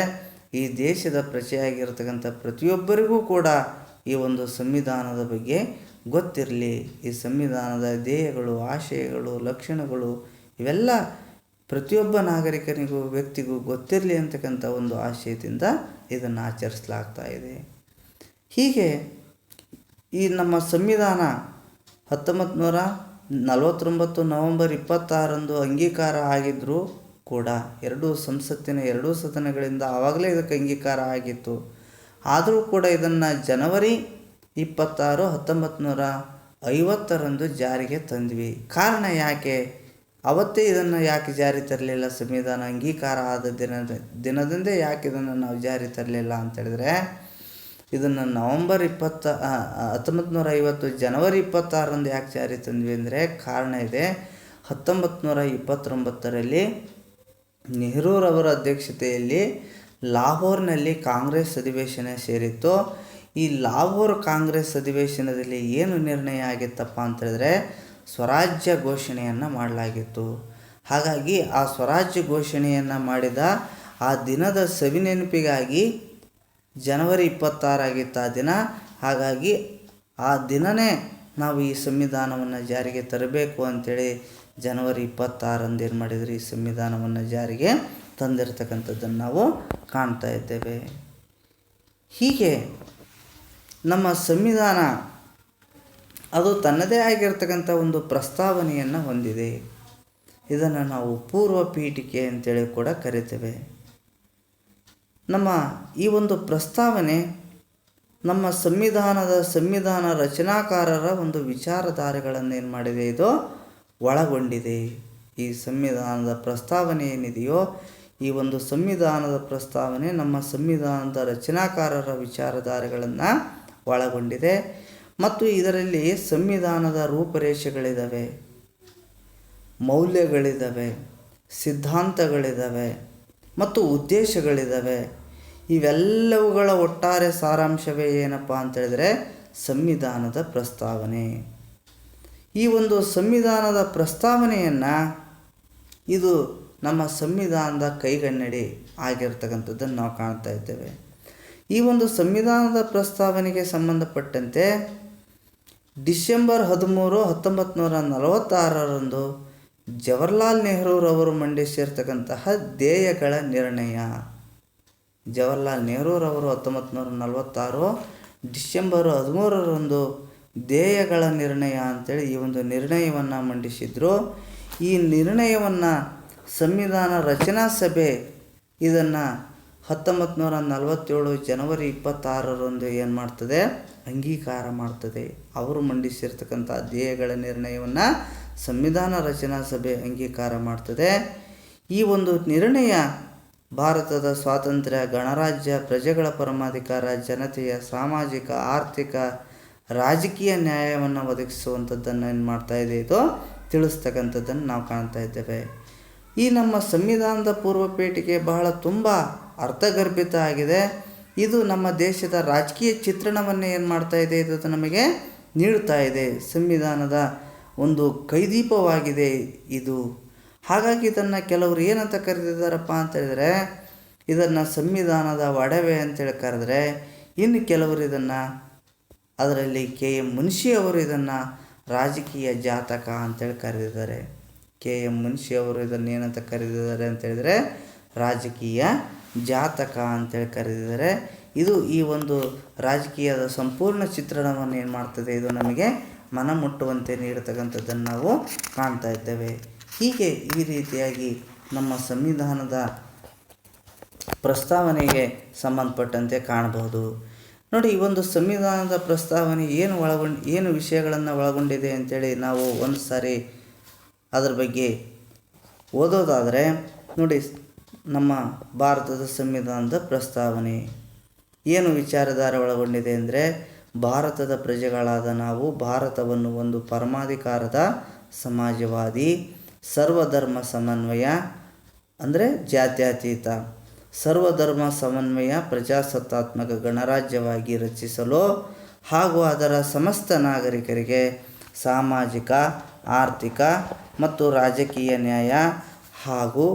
ಈ ದೇಶದ ಪ್ರಜೆಯಾಗಿರ್ತಕ್ಕಂಥ ಪ್ರತಿಯೊಬ್ಬರಿಗೂ ಕೂಡ ಈ ಒಂದು ಸಂವಿಧಾನದ ಬಗ್ಗೆ ಗೊತ್ತಿರಲಿ. ಈ ಸಂವಿಧಾನದ ಧ್ಯೇಯಗಳು, ಆಶಯಗಳು, ಲಕ್ಷಣಗಳು ಇವೆಲ್ಲ ಪ್ರತಿಯೊಬ್ಬ ನಾಗರಿಕನಿಗೂ ವ್ಯಕ್ತಿಗೂ ಗೊತ್ತಿರಲಿ ಅಂತಕ್ಕಂಥ ಒಂದು ಆಶಯದಿಂದ ಇದನ್ನು ಆಚರಿಸಲಾಗ್ತಾ ಇದೆ. ಹೀಗೆ ಈ ನಮ್ಮ ಸಂವಿಧಾನ 1949 ನವಂಬರ್ 26 ಅಂಗೀಕಾರ ಆಗಿದ್ದರೂ ಕೂಡ ಸಂಸತ್ತಿನ ಎರಡೂ ಸದನಗಳಿಂದ ಆವಾಗಲೇ ಇದಕ್ಕೆ ಅಂಗೀಕಾರ ಆಗಿತ್ತು. ಆದರೂ ಕೂಡ ಇದನ್ನು ಜನವರಿ 26, 1950 ಜಾರಿಗೆ ತಂದ್ವಿ. ಕಾರಣ ಯಾಕೆ? ಅವತ್ತೇ ಇದನ್ನು ಯಾಕೆ ಜಾರಿ ತರಲಿಲ್ಲ? ಸಂವಿಧಾನ ಅಂಗೀಕಾರ ಆದ ದಿನದಂದೇ ಯಾಕೆ ಇದನ್ನು ನಾವು ಜಾರಿ ತರಲಿಲ್ಲ ಅಂತೇಳಿದರೆ, ಇದನ್ನು ನವಂಬರ್ 1950 ಜನವರಿ 26 ಯಾಕೆ ಜಾರಿ ತಂದ್ವಿ ಅಂದರೆ ಕಾರಣ ಇದೆ. 1929 ನೆಹರೂರವರ ಅಧ್ಯಕ್ಷತೆಯಲ್ಲಿ ಲಾಹೋರ್ನಲ್ಲಿ ಕಾಂಗ್ರೆಸ್ ಅಧಿವೇಶನ ಸೇರಿತ್ತು. ಈ ಲಾಹೋರ್ ಕಾಂಗ್ರೆಸ್ ಅಧಿವೇಶನದಲ್ಲಿ ಏನು ನಿರ್ಣಯ ಆಗಿತ್ತಪ್ಪ ಅಂತೇಳಿದ್ರೆ, ಸ್ವರಾಜ್ಯ ಘೋಷಣೆಯನ್ನು ಮಾಡಲಾಗಿತ್ತು. ಹಾಗಾಗಿ ಆ ಸ್ವರಾಜ್ಯ ಘೋಷಣೆಯನ್ನು ಮಾಡಿದ ಆ ದಿನದ ಸವಿನೆನಪಿಗಾಗಿ ಜನವರಿ 26 ಆಗಿತ್ತು ಆ ದಿನ. ಹಾಗಾಗಿ ಆ ದಿನವೇ ನಾವು ಈ ಸಂವಿಧಾನವನ್ನು ಜಾರಿಗೆ ತರಬೇಕು ಅಂಥೇಳಿ ಜನವರಿ 26 ಏನು ಮಾಡಿದ್ರಿ, ಈ ಸಂವಿಧಾನವನ್ನು ಜಾರಿಗೆ ತಂದಿರತಕ್ಕಂಥದ್ದನ್ನು ನಾವು ಕಾಣ್ತಾ ಇದ್ದೇವೆ. ಹೀಗೆ ನಮ್ಮ ಸಂವಿಧಾನ ಅದು ತನ್ನದೇ ಆಗಿರ್ತಕ್ಕಂಥ ಒಂದು ಪ್ರಸ್ತಾವನೆಯನ್ನು ಹೊಂದಿದೆ. ಇದನ್ನು ನಾವು ಪೂರ್ವ ಪೀಠಿಕೆ ಅಂತೇಳಿ ಕೂಡ ಕರಿತೇವೆ. ನಮ್ಮ ಈ ಒಂದು ಪ್ರಸ್ತಾವನೆ ನಮ್ಮ ಸಂವಿಧಾನ ರಚನಾಕಾರರ ಒಂದು ವಿಚಾರಧಾರೆಗಳನ್ನು ಏನು ಮಾಡಿದೆ, ಇದು ಒಳಗೊಂಡಿದೆ. ಈ ಸಂವಿಧಾನದ ಪ್ರಸ್ತಾವನೆ ಏನಿದೆಯೋ, ಈ ಒಂದು ಸಂವಿಧಾನದ ಪ್ರಸ್ತಾವನೆ ನಮ್ಮ ಸಂವಿಧಾನದ ರಚನಾಕಾರರ ವಿಚಾರಧಾರೆಗಳನ್ನು ಒಳಗೊಂಡಿದೆ. ಮತ್ತು ಇದರಲ್ಲಿ ಸಂವಿಧಾನದ ರೂಪರೇಷೆಗಳಿದ್ದಾವೆ, ಮೌಲ್ಯಗಳಿದ್ದಾವೆ, ಸಿದ್ಧಾಂತಗಳಿದ್ದಾವೆ ಮತ್ತು ಉದ್ದೇಶಗಳಿದ್ದಾವೆ. ಇವೆಲ್ಲವುಗಳ ಒಟ್ಟಾರೆ ಸಾರಾಂಶವೇ ಏನಪ್ಪ ಅಂತೇಳಿದರೆ ಸಂವಿಧಾನದ ಪ್ರಸ್ತಾವನೆ. ಈ ಒಂದು ಸಂವಿಧಾನದ ಪ್ರಸ್ತಾವನೆಯನ್ನು ಇದು ನಮ್ಮ ಸಂವಿಧಾನದ ಕೈಗನ್ನಡಿ ಆಗಿರ್ತಕ್ಕಂಥದ್ದನ್ನು ನಾವು ಕಾಣ್ತಾ ಇದ್ದೇವೆ. ಈ ಒಂದು ಸಂವಿಧಾನದ ಪ್ರಸ್ತಾವನೆಗೆ ಸಂಬಂಧಪಟ್ಟಂತೆ ಡಿಸೆಂಬರ್ 13, 1946 ಜವಾಹರ್ಲಾಲ್ ನೆಹರೂರವರು ಮಂಡಿಸಿರ್ತಕ್ಕಂತಹ ಧ್ಯೇಯಗಳ ನಿರ್ಣಯ. ಜವಾಹರ್ಲಾಲ್ ನೆಹರೂರವರು 1946 ಡಿಸೆಂಬರ್ 13 ಧ್ಯೇಯಗಳ ನಿರ್ಣಯ ಅಂಥೇಳಿ ಈ ಒಂದು ನಿರ್ಣಯವನ್ನು ಮಂಡಿಸಿದರು. ಈ ನಿರ್ಣಯವನ್ನು ಸಂವಿಧಾನ ರಚನಾ ಸಭೆ ಇದನ್ನು 1947 ಜನವರಿ 26 ಏನು ಮಾಡ್ತದೆ, ಅಂಗೀಕಾರ ಮಾಡ್ತದೆ. ಅವರು ಮಂಡಿಸಿರ್ತಕ್ಕಂಥ ಧ್ಯೇಯಗಳ ನಿರ್ಣಯವನ್ನು ಸಂವಿಧಾನ ರಚನಾ ಸಭೆ ಅಂಗೀಕಾರ ಮಾಡ್ತದೆ. ಈ ಒಂದು ನಿರ್ಣಯ ಭಾರತದ ಸ್ವಾತಂತ್ರ್ಯ, ಗಣರಾಜ್ಯ, ಪ್ರಜೆಗಳ ಪರಮಾಧಿಕಾರ, ಜನತೆಯ ಸಾಮಾಜಿಕ, ಆರ್ಥಿಕ, ರಾಜಕೀಯ ನ್ಯಾಯವನ್ನು ಒದಗಿಸುವಂಥದ್ದನ್ನು ಏನು ಮಾಡ್ತಾ ಇದೆ, ಇದು ತಿಳಿಸ್ತಕ್ಕಂಥದ್ದನ್ನು ನಾವು ಕಾಣ್ತಾ ಇದ್ದೇವೆ. ಈ ನಮ್ಮ ಸಂವಿಧಾನದ ಪೂರ್ವ ಪೀಠಿಕೆ ಬಹಳ ತುಂಬ ಅರ್ಥಗರ್ಭಿತ ಆಗಿದೆ. ಇದು ನಮ್ಮ ದೇಶದ ರಾಜಕೀಯ ಚಿತ್ರಣವನ್ನೇ ಏನು ಮಾಡ್ತಾ ಇದೆ, ಇದು ನಮಗೆ ನೀಡ್ತಾ ಇದೆ. ಸಂವಿಧಾನದ ಒಂದು ಕೈದೀಪವಾಗಿದೆ ಇದು. ಹಾಗಾಗಿ ಇದನ್ನು ಕೆಲವರು ಏನಂತ ಕರೆದಿದ್ದಾರಪ್ಪ ಅಂತೇಳಿದರೆ, ಇದನ್ನು ಸಂವಿಧಾನದ ಒಡವೆ ಅಂತೇಳಿ ಕರೆದ್ರೆ, ಇನ್ನು ಕೆಲವರು ಇದನ್ನು ಅದರಲ್ಲಿ KM ಮುನ್ಷಿ ಅವರು ಇದನ್ನು ರಾಜಕೀಯ ಜಾತಕ ಅಂತೇಳಿ ಕರೆದಿದ್ದಾರೆ. KM ಮುನ್ಷಿ ಅವರು ಇದನ್ನು ಏನಂತ ಕರೆದಿದ್ದಾರೆ ಅಂತೇಳಿದರೆ ರಾಜಕೀಯ ಜಾತಕ ಅಂತೇಳಿ ಕರೆದಿದ್ದಾರೆ. ಇದು ಈ ಒಂದು ರಾಜಕೀಯದ ಸಂಪೂರ್ಣ ಚಿತ್ರಣವನ್ನು ಏನು ಮಾಡ್ತದೆ, ಇದು ನಮಗೆ ಮನಮುಟ್ಟುವಂತೆ ನೀಡತಕ್ಕಂಥದ್ದನ್ನು ನಾವು ಕಾಣ್ತಾ ಇದ್ದೇವೆ. ಹೀಗೆ ಈ ರೀತಿಯಾಗಿ ನಮ್ಮ ಸಂವಿಧಾನದ ಪ್ರಸ್ತಾವನೆಗೆ ಸಂಬಂಧಪಟ್ಟಂತೆ ಕಾಣಬಹುದು. ನೋಡಿ, ಈ ಒಂದು ಸಂವಿಧಾನದ ಪ್ರಸ್ತಾವನೆ ಏನು ವಿಷಯಗಳನ್ನು ಒಳಗೊಂಡಿದೆ ಅಂತೇಳಿ ನಾವು ಒಂದು ಸಾರಿ ಅದರ ಬಗ್ಗೆ ಓದೋದಾದರೆ ನೋಡಿ, ನಮ್ಮ ಭಾರತದ ಸಂವಿಧಾನದ ಪ್ರಸ್ತಾವನೆ ಏನು ವಿಚಾರಧಾರೆ ಒಳಗೊಂಡಿದೆ ಅಂದರೆ, ಭಾರತದ ಪ್ರಜೆಗಳಾದ ನಾವು ಭಾರತವನ್ನು ಒಂದು ಪರಮಾಧಿಕಾರದ ಸಮಾಜವಾದಿ, ಸರ್ವಧರ್ಮ ಸಮನ್ವಯ ಅಂದರೆ ಜಾತ್ಯತೀತ, ಸರ್ವಧರ್ಮ ಸಮನ್ವಯ ಪ್ರಜಾಸತ್ತಾತ್ಮಕ ಗಣರಾಜ್ಯವಾಗಿ ರಚಿಸಲು ಹಾಗೂ ಅದರ ಸಮಸ್ತ ನಾಗರಿಕರಿಗೆ ಸಾಮಾಜಿಕ, ಆರ್ಥಿಕ ಮತ್ತು ರಾಜಕೀಯ ನ್ಯಾಯ ಹಾಗೂ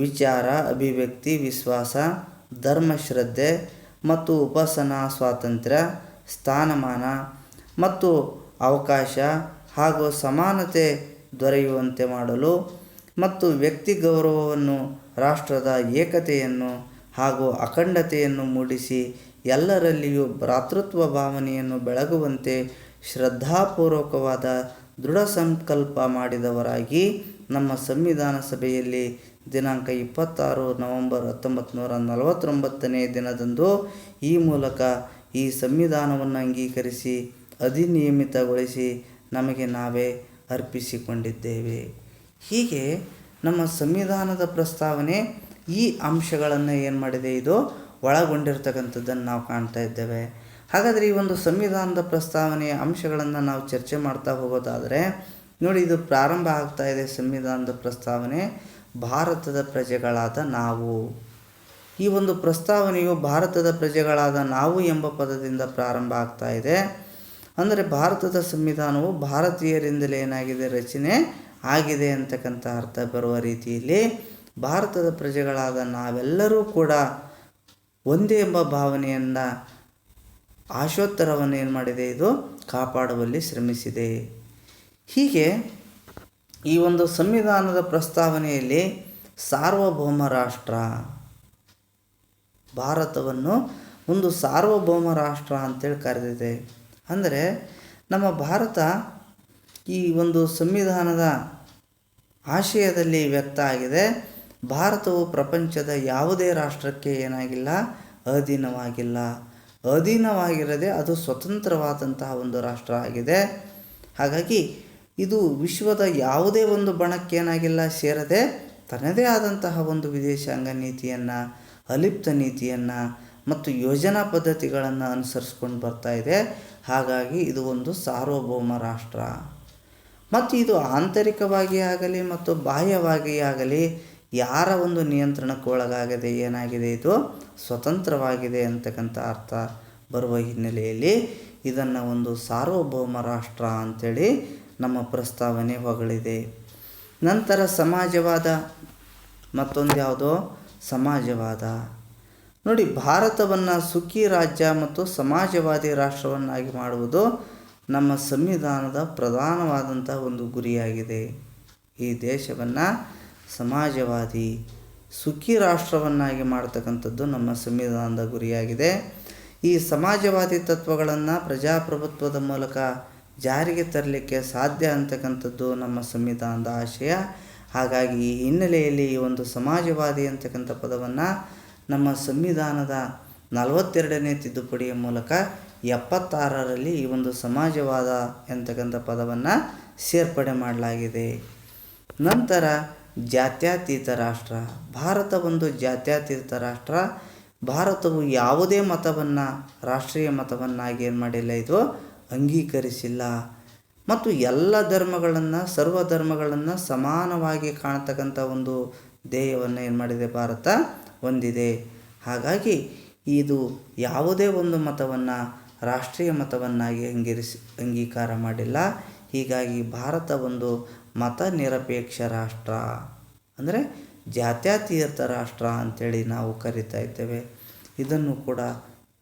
ವಿಚಾರ, ಅಭಿವ್ಯಕ್ತಿ, ವಿಶ್ವಾಸ, ಧರ್ಮಶ್ರದ್ಧೆ ಮತ್ತು ಉಪಾಸನಾ ಸ್ವಾತಂತ್ರ್ಯ, ಸ್ಥಾನಮಾನ ಮತ್ತು ಅವಕಾಶ ಹಾಗೂ ಸಮಾನತೆ ದೊರೆಯುವಂತೆ ಮಾಡಲು ಮತ್ತು ವ್ಯಕ್ತಿ ಗೌರವವನ್ನು, ರಾಷ್ಟ್ರದ ಏಕತೆಯನ್ನು ಹಾಗೂ ಅಖಂಡತೆಯನ್ನು ಮೂಡಿಸಿ ಎಲ್ಲರಲ್ಲಿಯೂ ಭ್ರಾತೃತ್ವ ಭಾವನೆಯನ್ನು ಬೆಳಗುವಂತೆ ಶ್ರದ್ಧಾಪೂರ್ವಕವಾದ ದೃಢ ಸಂಕಲ್ಪ ಮಾಡಿದವರಾಗಿ ನಮ್ಮ ಸಂವಿಧಾನ ಸಭೆಯಲ್ಲಿ ದಿನಾಂಕ 26 ನವೆಂಬರ್ 1949ನೇ ದಿನದಂದು ಈ ಮೂಲಕ ಈ ಸಂವಿಧಾನವನ್ನು ಅಂಗೀಕರಿಸಿ ಅಧಿನಿಯಮಿತಗೊಳಿಸಿ ನಮಗೆ ನಾವೇ ಅರ್ಪಿಸಿಕೊಂಡಿದ್ದೇವೆ. ಹೀಗೆ ನಮ್ಮ ಸಂವಿಧಾನದ ಪ್ರಸ್ತಾವನೆ ಈ ಅಂಶಗಳನ್ನು ಏನು ಮಾಡಿದೆ, ಇದು ಒಳಗೊಂಡಿರ್ತಕ್ಕಂಥದ್ದನ್ನು ನಾವು ಕಾಣ್ತಾ ಇದ್ದೇವೆ. ಹಾಗಾದರೆ ಈ ಒಂದು ಸಂವಿಧಾನದ ಪ್ರಸ್ತಾವನೆಯ ಅಂಶಗಳನ್ನು ನಾವು ಚರ್ಚೆ ಮಾಡ್ತಾ ಹೋಗೋದಾದರೆ ನೋಡಿ, ಇದು ಪ್ರಾರಂಭ ಆಗ್ತಾ ಇದೆ. ಸಂವಿಧಾನದ ಪ್ರಸ್ತಾವನೆ ಭಾರತದ ಪ್ರಜೆಗಳಾದ ನಾವು. ಈ ಒಂದು ಪ್ರಸ್ತಾವನೆಯು ಭಾರತದ ಪ್ರಜೆಗಳಾದ ನಾವು ಎಂಬ ಪದದಿಂದ ಪ್ರಾರಂಭ ಆಗ್ತಾ ಇದೆ. ಅಂದರೆ ಭಾರತದ ಸಂವಿಧಾನವು ಭಾರತೀಯರಿಂದಲೇ ಏನಾಗಿದೆ, ರಚನೆ ಆಗಿದೆ ಅಂತಕ್ಕಂಥ ಅರ್ಥ ಬರುವ ರೀತಿಯಲ್ಲಿ ಭಾರತದ ಪ್ರಜೆಗಳಾದ ನಾವೆಲ್ಲರೂ ಕೂಡ ಒಂದೇ ಎಂಬ ಭಾವನೆಯನ್ನು, ಆಶೋತ್ತರವನ್ನು ಏನು ಮಾಡಿದೆ, ಇದು ಕಾಪಾಡುವಲ್ಲಿ ಶ್ರಮಿಸಿದೆ. ಹೀಗೆ ಈ ಒಂದು ಸಂವಿಧಾನದ ಪ್ರಸ್ತಾವನೆಯಲ್ಲಿ ಸಾರ್ವಭೌಮ ರಾಷ್ಟ್ರ, ಭಾರತವನ್ನು ಒಂದು ಸಾರ್ವಭೌಮ ರಾಷ್ಟ್ರ ಅಂತೇಳಿ ಕರೆದಿದೆ. ಅಂದರೆ ನಮ್ಮ ಭಾರತ ಈ ಒಂದು ಸಂವಿಧಾನದ ಆಶಯದಲ್ಲಿ ವ್ಯಕ್ತ ಆಗಿದೆ. ಭಾರತವು ಪ್ರಪಂಚದ ಯಾವುದೇ ರಾಷ್ಟ್ರಕ್ಕೆ ಏನಾಗಿಲ್ಲ, ಅಧೀನವಾಗಿಲ್ಲ. ಅಧೀನವಾಗಿರದೆ ಅದು ಸ್ವತಂತ್ರವಾದಂತಹ ಒಂದು ರಾಷ್ಟ್ರ ಆಗಿದೆ. ಹಾಗಾಗಿ ಇದು ವಿಶ್ವದ ಯಾವುದೇ ಒಂದು ಬಣಕ್ಕೆ ಏನಾಗಿಲ್ಲ, ಸೇರದೆ ತನ್ನದೇ ಆದಂತಹ ಒಂದು ವಿದೇಶಾಂಗ ನೀತಿಯನ್ನು, ಅಲಿಪ್ತ ನೀತಿಯನ್ನು ಮತ್ತು ಯೋಜನಾ ಪದ್ಧತಿಗಳನ್ನು ಅನುಸರಿಸ್ಕೊಂಡು ಬರ್ತಾ ಇದೆ. ಹಾಗಾಗಿ ಇದು ಒಂದು ಸಾರ್ವಭೌಮ ರಾಷ್ಟ್ರ. ಮತ್ತು ಇದು ಆಂತರಿಕವಾಗಿ ಆಗಲಿ ಮತ್ತು ಬಾಹ್ಯವಾಗಿ ಆಗಲಿ ಯಾರ ಒಂದು ನಿಯಂತ್ರಣಕ್ಕೆ ಒಳಗಾಗದೆ ಏನಾಗಿದೆ, ಇದು ಸ್ವತಂತ್ರವಾಗಿದೆ ಅಂತಕ್ಕಂಥ ಅರ್ಥ ಬರುವ ಹಿನ್ನೆಲೆಯಲ್ಲಿ ಇದನ್ನು ಒಂದು ಸಾರ್ವಭೌಮ ರಾಷ್ಟ್ರ ಅಂಥೇಳಿ ನಮ್ಮ ಪ್ರಸ್ತಾವನೆ ಹೊಗಳಿದೆ. ನಂತರ ಸಮಾಜವಾದ, ಮತ್ತೊಂದು ಯಾವುದೋ ಸಮಾಜವಾದ. ನೋಡಿ, ಭಾರತವನ್ನು ಸುಖಿ ರಾಜ್ಯ ಮತ್ತು ಸಮಾಜವಾದಿ ರಾಷ್ಟ್ರವನ್ನಾಗಿ ಮಾಡುವುದು ನಮ್ಮ ಸಂವಿಧಾನದ ಪ್ರಧಾನವಾದಂಥ ಒಂದು ಗುರಿಯಾಗಿದೆ. ಈ ದೇಶವನ್ನು ಸಮಾಜವಾದಿ, ಸುಖಿ ರಾಷ್ಟ್ರವನ್ನಾಗಿ ಮಾಡ್ತಕ್ಕಂಥದ್ದು ನಮ್ಮ ಸಂವಿಧಾನದ ಗುರಿಯಾಗಿದೆ. ಈ ಸಮಾಜವಾದಿ ತತ್ವಗಳನ್ನು ಪ್ರಜಾಪ್ರಭುತ್ವದ ಮೂಲಕ ಜಾರಿಗೆ ತರಲಿಕ್ಕೆ ಸಾಧ್ಯ ಅಂತಕ್ಕಂಥದ್ದು ನಮ್ಮ ಸಂವಿಧಾನದ ಆಶಯ. ಹಾಗಾಗಿ ಈ ಹಿನ್ನೆಲೆಯಲ್ಲಿ ಈ ಒಂದು ಸಮಾಜವಾದಿ ಅಂತಕ್ಕಂಥ ಪದವನ್ನು ನಮ್ಮ ಸಂವಿಧಾನದ 42ನೇ ತಿದ್ದುಪಡಿಯ ಮೂಲಕ 76ರಲ್ಲಿ ಈ ಒಂದು ಸಮಾಜವಾದ ಎಂತಕ್ಕಂಥ ಪದವನ್ನು ಸೇರ್ಪಡೆ ಮಾಡಲಾಗಿದೆ. ನಂತರ ಜಾತ್ಯತೀತ ರಾಷ್ಟ್ರ. ಭಾರತ ಒಂದು ಜಾತ್ಯತೀತ ರಾಷ್ಟ್ರ. ಭಾರತವು ಯಾವುದೇ ಮತವನ್ನು ರಾಷ್ಟ್ರೀಯ ಮತವನ್ನಾಗಿ ಏನು ಮಾಡಿಲ್ಲ, ಇದು ಅಂಗೀಕರಿಸಿಲ್ಲ. ಮತ್ತು ಎಲ್ಲ ಧರ್ಮಗಳನ್ನು, ಸರ್ವ ಧರ್ಮಗಳನ್ನು ಸಮಾನವಾಗಿ ಕಾಣ್ತಕ್ಕಂಥ ಒಂದು ಧ್ಯೇಯವನ್ನು ಏನು ಮಾಡಿದೆ, ಭಾರತ ಹೊಂದಿದೆ. ಹಾಗಾಗಿ ಇದು ಯಾವುದೇ ಒಂದು ಮತವನ್ನು ರಾಷ್ಟ್ರೀಯ ಮತವನ್ನಾಗಿ ಅಂಗೀಕಾರ ಮಾಡಿಲ್ಲ. ಹೀಗಾಗಿ ಭಾರತ ಒಂದು ಮತ ನಿರಪೇಕ್ಷ ರಾಷ್ಟ್ರ, ಅಂದರೆ ಜಾತ್ಯತೀತ ರಾಷ್ಟ್ರ ಅಂಥೇಳಿ ನಾವು ಕರಿತಾ ಇದ್ದೇವೆ. ಇದನ್ನು ಕೂಡ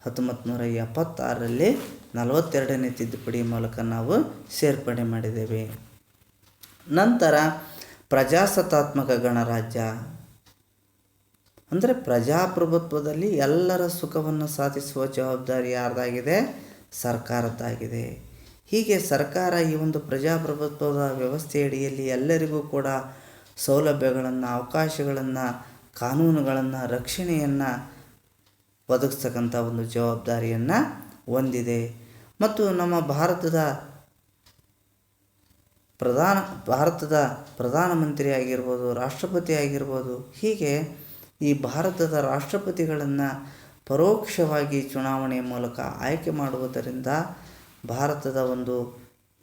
1976ರಲ್ಲಿ 42ನೇ ತಿದ್ದುಪಡಿ ಮೂಲಕ ನಾವು ಸೇರ್ಪಡೆ ಮಾಡಿದ್ದೇವೆ. ನಂತರ ಪ್ರಜಾಸತ್ತಾತ್ಮಕ ಗಣರಾಜ್ಯ, ಅಂದರೆ ಪ್ರಜಾಪ್ರಭುತ್ವದಲ್ಲಿ ಎಲ್ಲರ ಸುಖವನ್ನು ಸಾಧಿಸುವ ಜವಾಬ್ದಾರಿ ಯಾರ್ದಾಗಿದೆ, ಸರ್ಕಾರದ್ದಾಗಿದೆ. ಹೀಗೆ ಸರ್ಕಾರ ಈ ಒಂದು ಪ್ರಜಾಪ್ರಭುತ್ವದ ವ್ಯವಸ್ಥೆಯಡಿಯಲ್ಲಿ ಎಲ್ಲರಿಗೂ ಕೂಡ ಸೌಲಭ್ಯಗಳನ್ನು, ಅವಕಾಶಗಳನ್ನು, ಕಾನೂನುಗಳನ್ನು, ರಕ್ಷಣೆಯನ್ನು ಒದಗಿಸ್ತಕ್ಕಂಥ ಒಂದು ಜವಾಬ್ದಾರಿಯನ್ನು ಹೊಂದಿದೆ. ಮತ್ತು ನಮ್ಮ ಭಾರತದ ಪ್ರಧಾನಮಂತ್ರಿ ಆಗಿರ್ಬೋದು, ರಾಷ್ಟ್ರಪತಿ ಆಗಿರ್ಬೋದು, ಹೀಗೆ ಈ ಭಾರತದ ರಾಷ್ಟ್ರಪತಿಗಳನ್ನು ಪರೋಕ್ಷವಾಗಿ ಚುನಾವಣೆಯ ಮೂಲಕ ಆಯ್ಕೆ ಮಾಡುವುದರಿಂದ ಭಾರತದ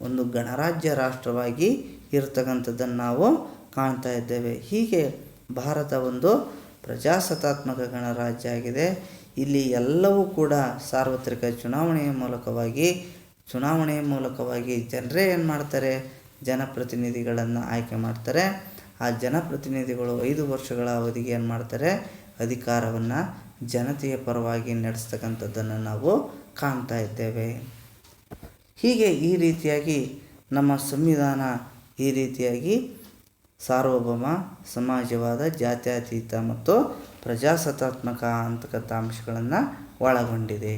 ಒಂದು ಗಣರಾಜ್ಯ ರಾಷ್ಟ್ರವಾಗಿ ಇರತಕ್ಕಂಥದ್ದನ್ನು ನಾವು ಕಾಣ್ತಾ ಇದ್ದೇವೆ. ಹೀಗೆ ಭಾರತ ಒಂದು ಪ್ರಜಾಸತ್ತಾತ್ಮಕ ಗಣರಾಜ್ಯ ಆಗಿದೆ. ಇಲ್ಲಿ ಎಲ್ಲವೂ ಕೂಡ ಸಾರ್ವತ್ರಿಕ ಚುನಾವಣೆಯ ಮೂಲಕವಾಗಿ ಜನರೇ ಏನು ಮಾಡ್ತಾರೆ, ಜನಪ್ರತಿನಿಧಿಗಳನ್ನು ಆಯ್ಕೆ ಮಾಡ್ತಾರೆ. ಆ ಜನಪ್ರತಿನಿಧಿಗಳು 5 ವರ್ಷಗಳ ಅವಧಿಗೆ ಏನು ಮಾಡ್ತಾರೆ, ಅಧಿಕಾರವನ್ನು ಜನತೆಯ ಪರವಾಗಿ ನಡೆಸ್ತಕ್ಕಂಥದ್ದನ್ನು ನಾವು ಕಾಣ್ತಾ ಇದ್ದೇವೆ. ಹೀಗೆ ಈ ರೀತಿಯಾಗಿ ನಮ್ಮ ಸಂವಿಧಾನ ಈ ರೀತಿಯಾಗಿ ಸಾರ್ವಭೌಮ, ಸಮಾಜವಾದ, ಜಾತ್ಯತೀತ ಮತ್ತು ಪ್ರಜಾಸತ್ತಾತ್ಮಕ ಅಂತಕ್ಕಂಥ ಅಂಶಗಳನ್ನು ಒಳಗೊಂಡಿದೆ.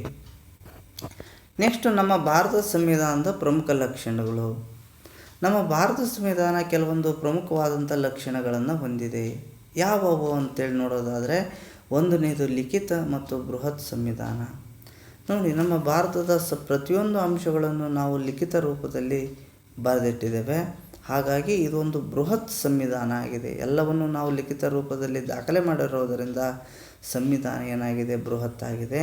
ನೆಕ್ಸ್ಟು ನಮ್ಮ ಭಾರತ ಸಂವಿಧಾನದ ಪ್ರಮುಖ ಲಕ್ಷಣಗಳು. ನಮ್ಮ ಭಾರತ ಸಂವಿಧಾನ ಕೆಲವೊಂದು ಪ್ರಮುಖವಾದಂಥ ಲಕ್ಷಣಗಳನ್ನು ಹೊಂದಿದೆ. ಯಾವುವು ಅಂತೇಳಿ ನೋಡೋದಾದರೆ, 1ನೇದು ಲಿಖಿತ ಮತ್ತು ಬೃಹತ್ ಸಂವಿಧಾನ. ನೋಡಿ, ನಮ್ಮ ಭಾರತದ ಪ್ರತಿಯೊಂದು ಅಂಶಗಳನ್ನು ನಾವು ಲಿಖಿತ ರೂಪದಲ್ಲಿ ಬರೆದಿಟ್ಟಿದ್ದೇವೆ. ಹಾಗಾಗಿ ಇದೊಂದು ಬೃಹತ್ ಸಂವಿಧಾನ ಆಗಿದೆ. ಎಲ್ಲವನ್ನು ನಾವು ಲಿಖಿತ ರೂಪದಲ್ಲಿ ದಾಖಲೆ ಮಾಡಿರೋದರಿಂದ ಸಂವಿಧಾನ ಏನಾಗಿದೆ, ಬೃಹತ್ ಆಗಿದೆ.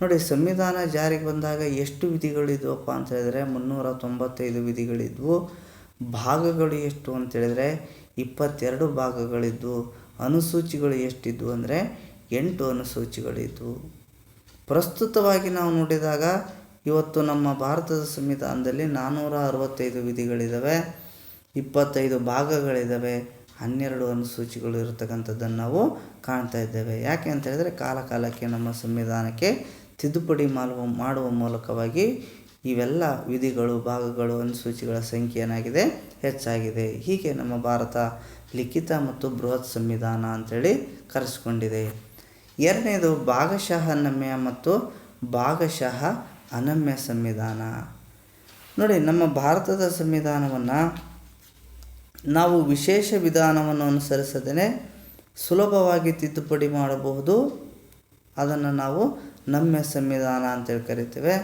ನೋಡಿ, ಸಂವಿಧಾನ ಜಾರಿಗೆ ಬಂದಾಗ ಎಷ್ಟು ವಿಧಿಗಳಿದ್ವಪ್ಪ ಅಂತ ಹೇಳಿದ್ರೆ 395 ವಿಧಿಗಳಿದ್ವು. ಭಾಗಗಳು ಎಷ್ಟು ಅಂತೇಳಿದರೆ 22 ಭಾಗಗಳಿದ್ವು. ಅನುಸೂಚಿಗಳು ಎಷ್ಟಿದ್ವು ಅಂದರೆ 8 ಅನುಸೂಚಿಗಳಿದ್ವು. ಪ್ರಸ್ತುತವಾಗಿ ನಾವು ನೋಡಿದಾಗ ಇವತ್ತು ನಮ್ಮ ಭಾರತದ ಸಂವಿಧಾನದಲ್ಲಿ 465 ವಿಧಿಗಳಿದ್ದಾವೆ, 25 ಭಾಗಗಳಿದ್ದಾವೆ, 12 ಅನುಸೂಚಿಗಳು ಇರತಕ್ಕಂಥದ್ದನ್ನು ನಾವು ಕಾಣ್ತಾ ಇದ್ದೇವೆ. ಯಾಕೆ ಅಂತ ಹೇಳಿದರೆ ಕಾಲಕ್ಕೆ ನಮ್ಮ ಸಂವಿಧಾನಕ್ಕೆ ತಿದ್ದುಪಡಿ ಮಾಡುವ ಮೂಲಕವಾಗಿ ಇವೆಲ್ಲ ವಿಧಿಗಳು, ಭಾಗಗಳು, ಅನುಸೂಚಿಗಳ ಸಂಖ್ಯೆ ಏನಾಗಿದೆ, ಹೆಚ್ಚಾಗಿದೆ. ಹೀಗೆ ನಮ್ಮ ಭಾರತ ಲಿಖಿತ ಮತ್ತು ಬೃಹತ್ ಸಂವಿಧಾನ ಅಂಥೇಳಿ ಕರೆಸ್ಕೊಂಡಿದೆ. 2ನೇದು ಭಾಗಶಃ ನಮ್ಯ ಮತ್ತು ಭಾಗಶಃ ಅನಮ್ಯ ಸಂವಿಧಾನ. ನೋಡಿ, ನಮ್ಮ ಭಾರತದ ಸಂವಿಧಾನವನ್ನು ನಾವು ವಿಶೇಷ ವಿಧಾನವನ್ನು ಅನುಸರಿಸದೇ ಸುಲಭವಾಗಿ ತಿದ್ದುಪಡಿ ಮಾಡಬಹುದು. ಅದನ್ನು ನಾವು ನಮ್ಯ ಸಂವಿಧಾನ ಅಂತೇಳಿ ಕರಿತೇವೆ.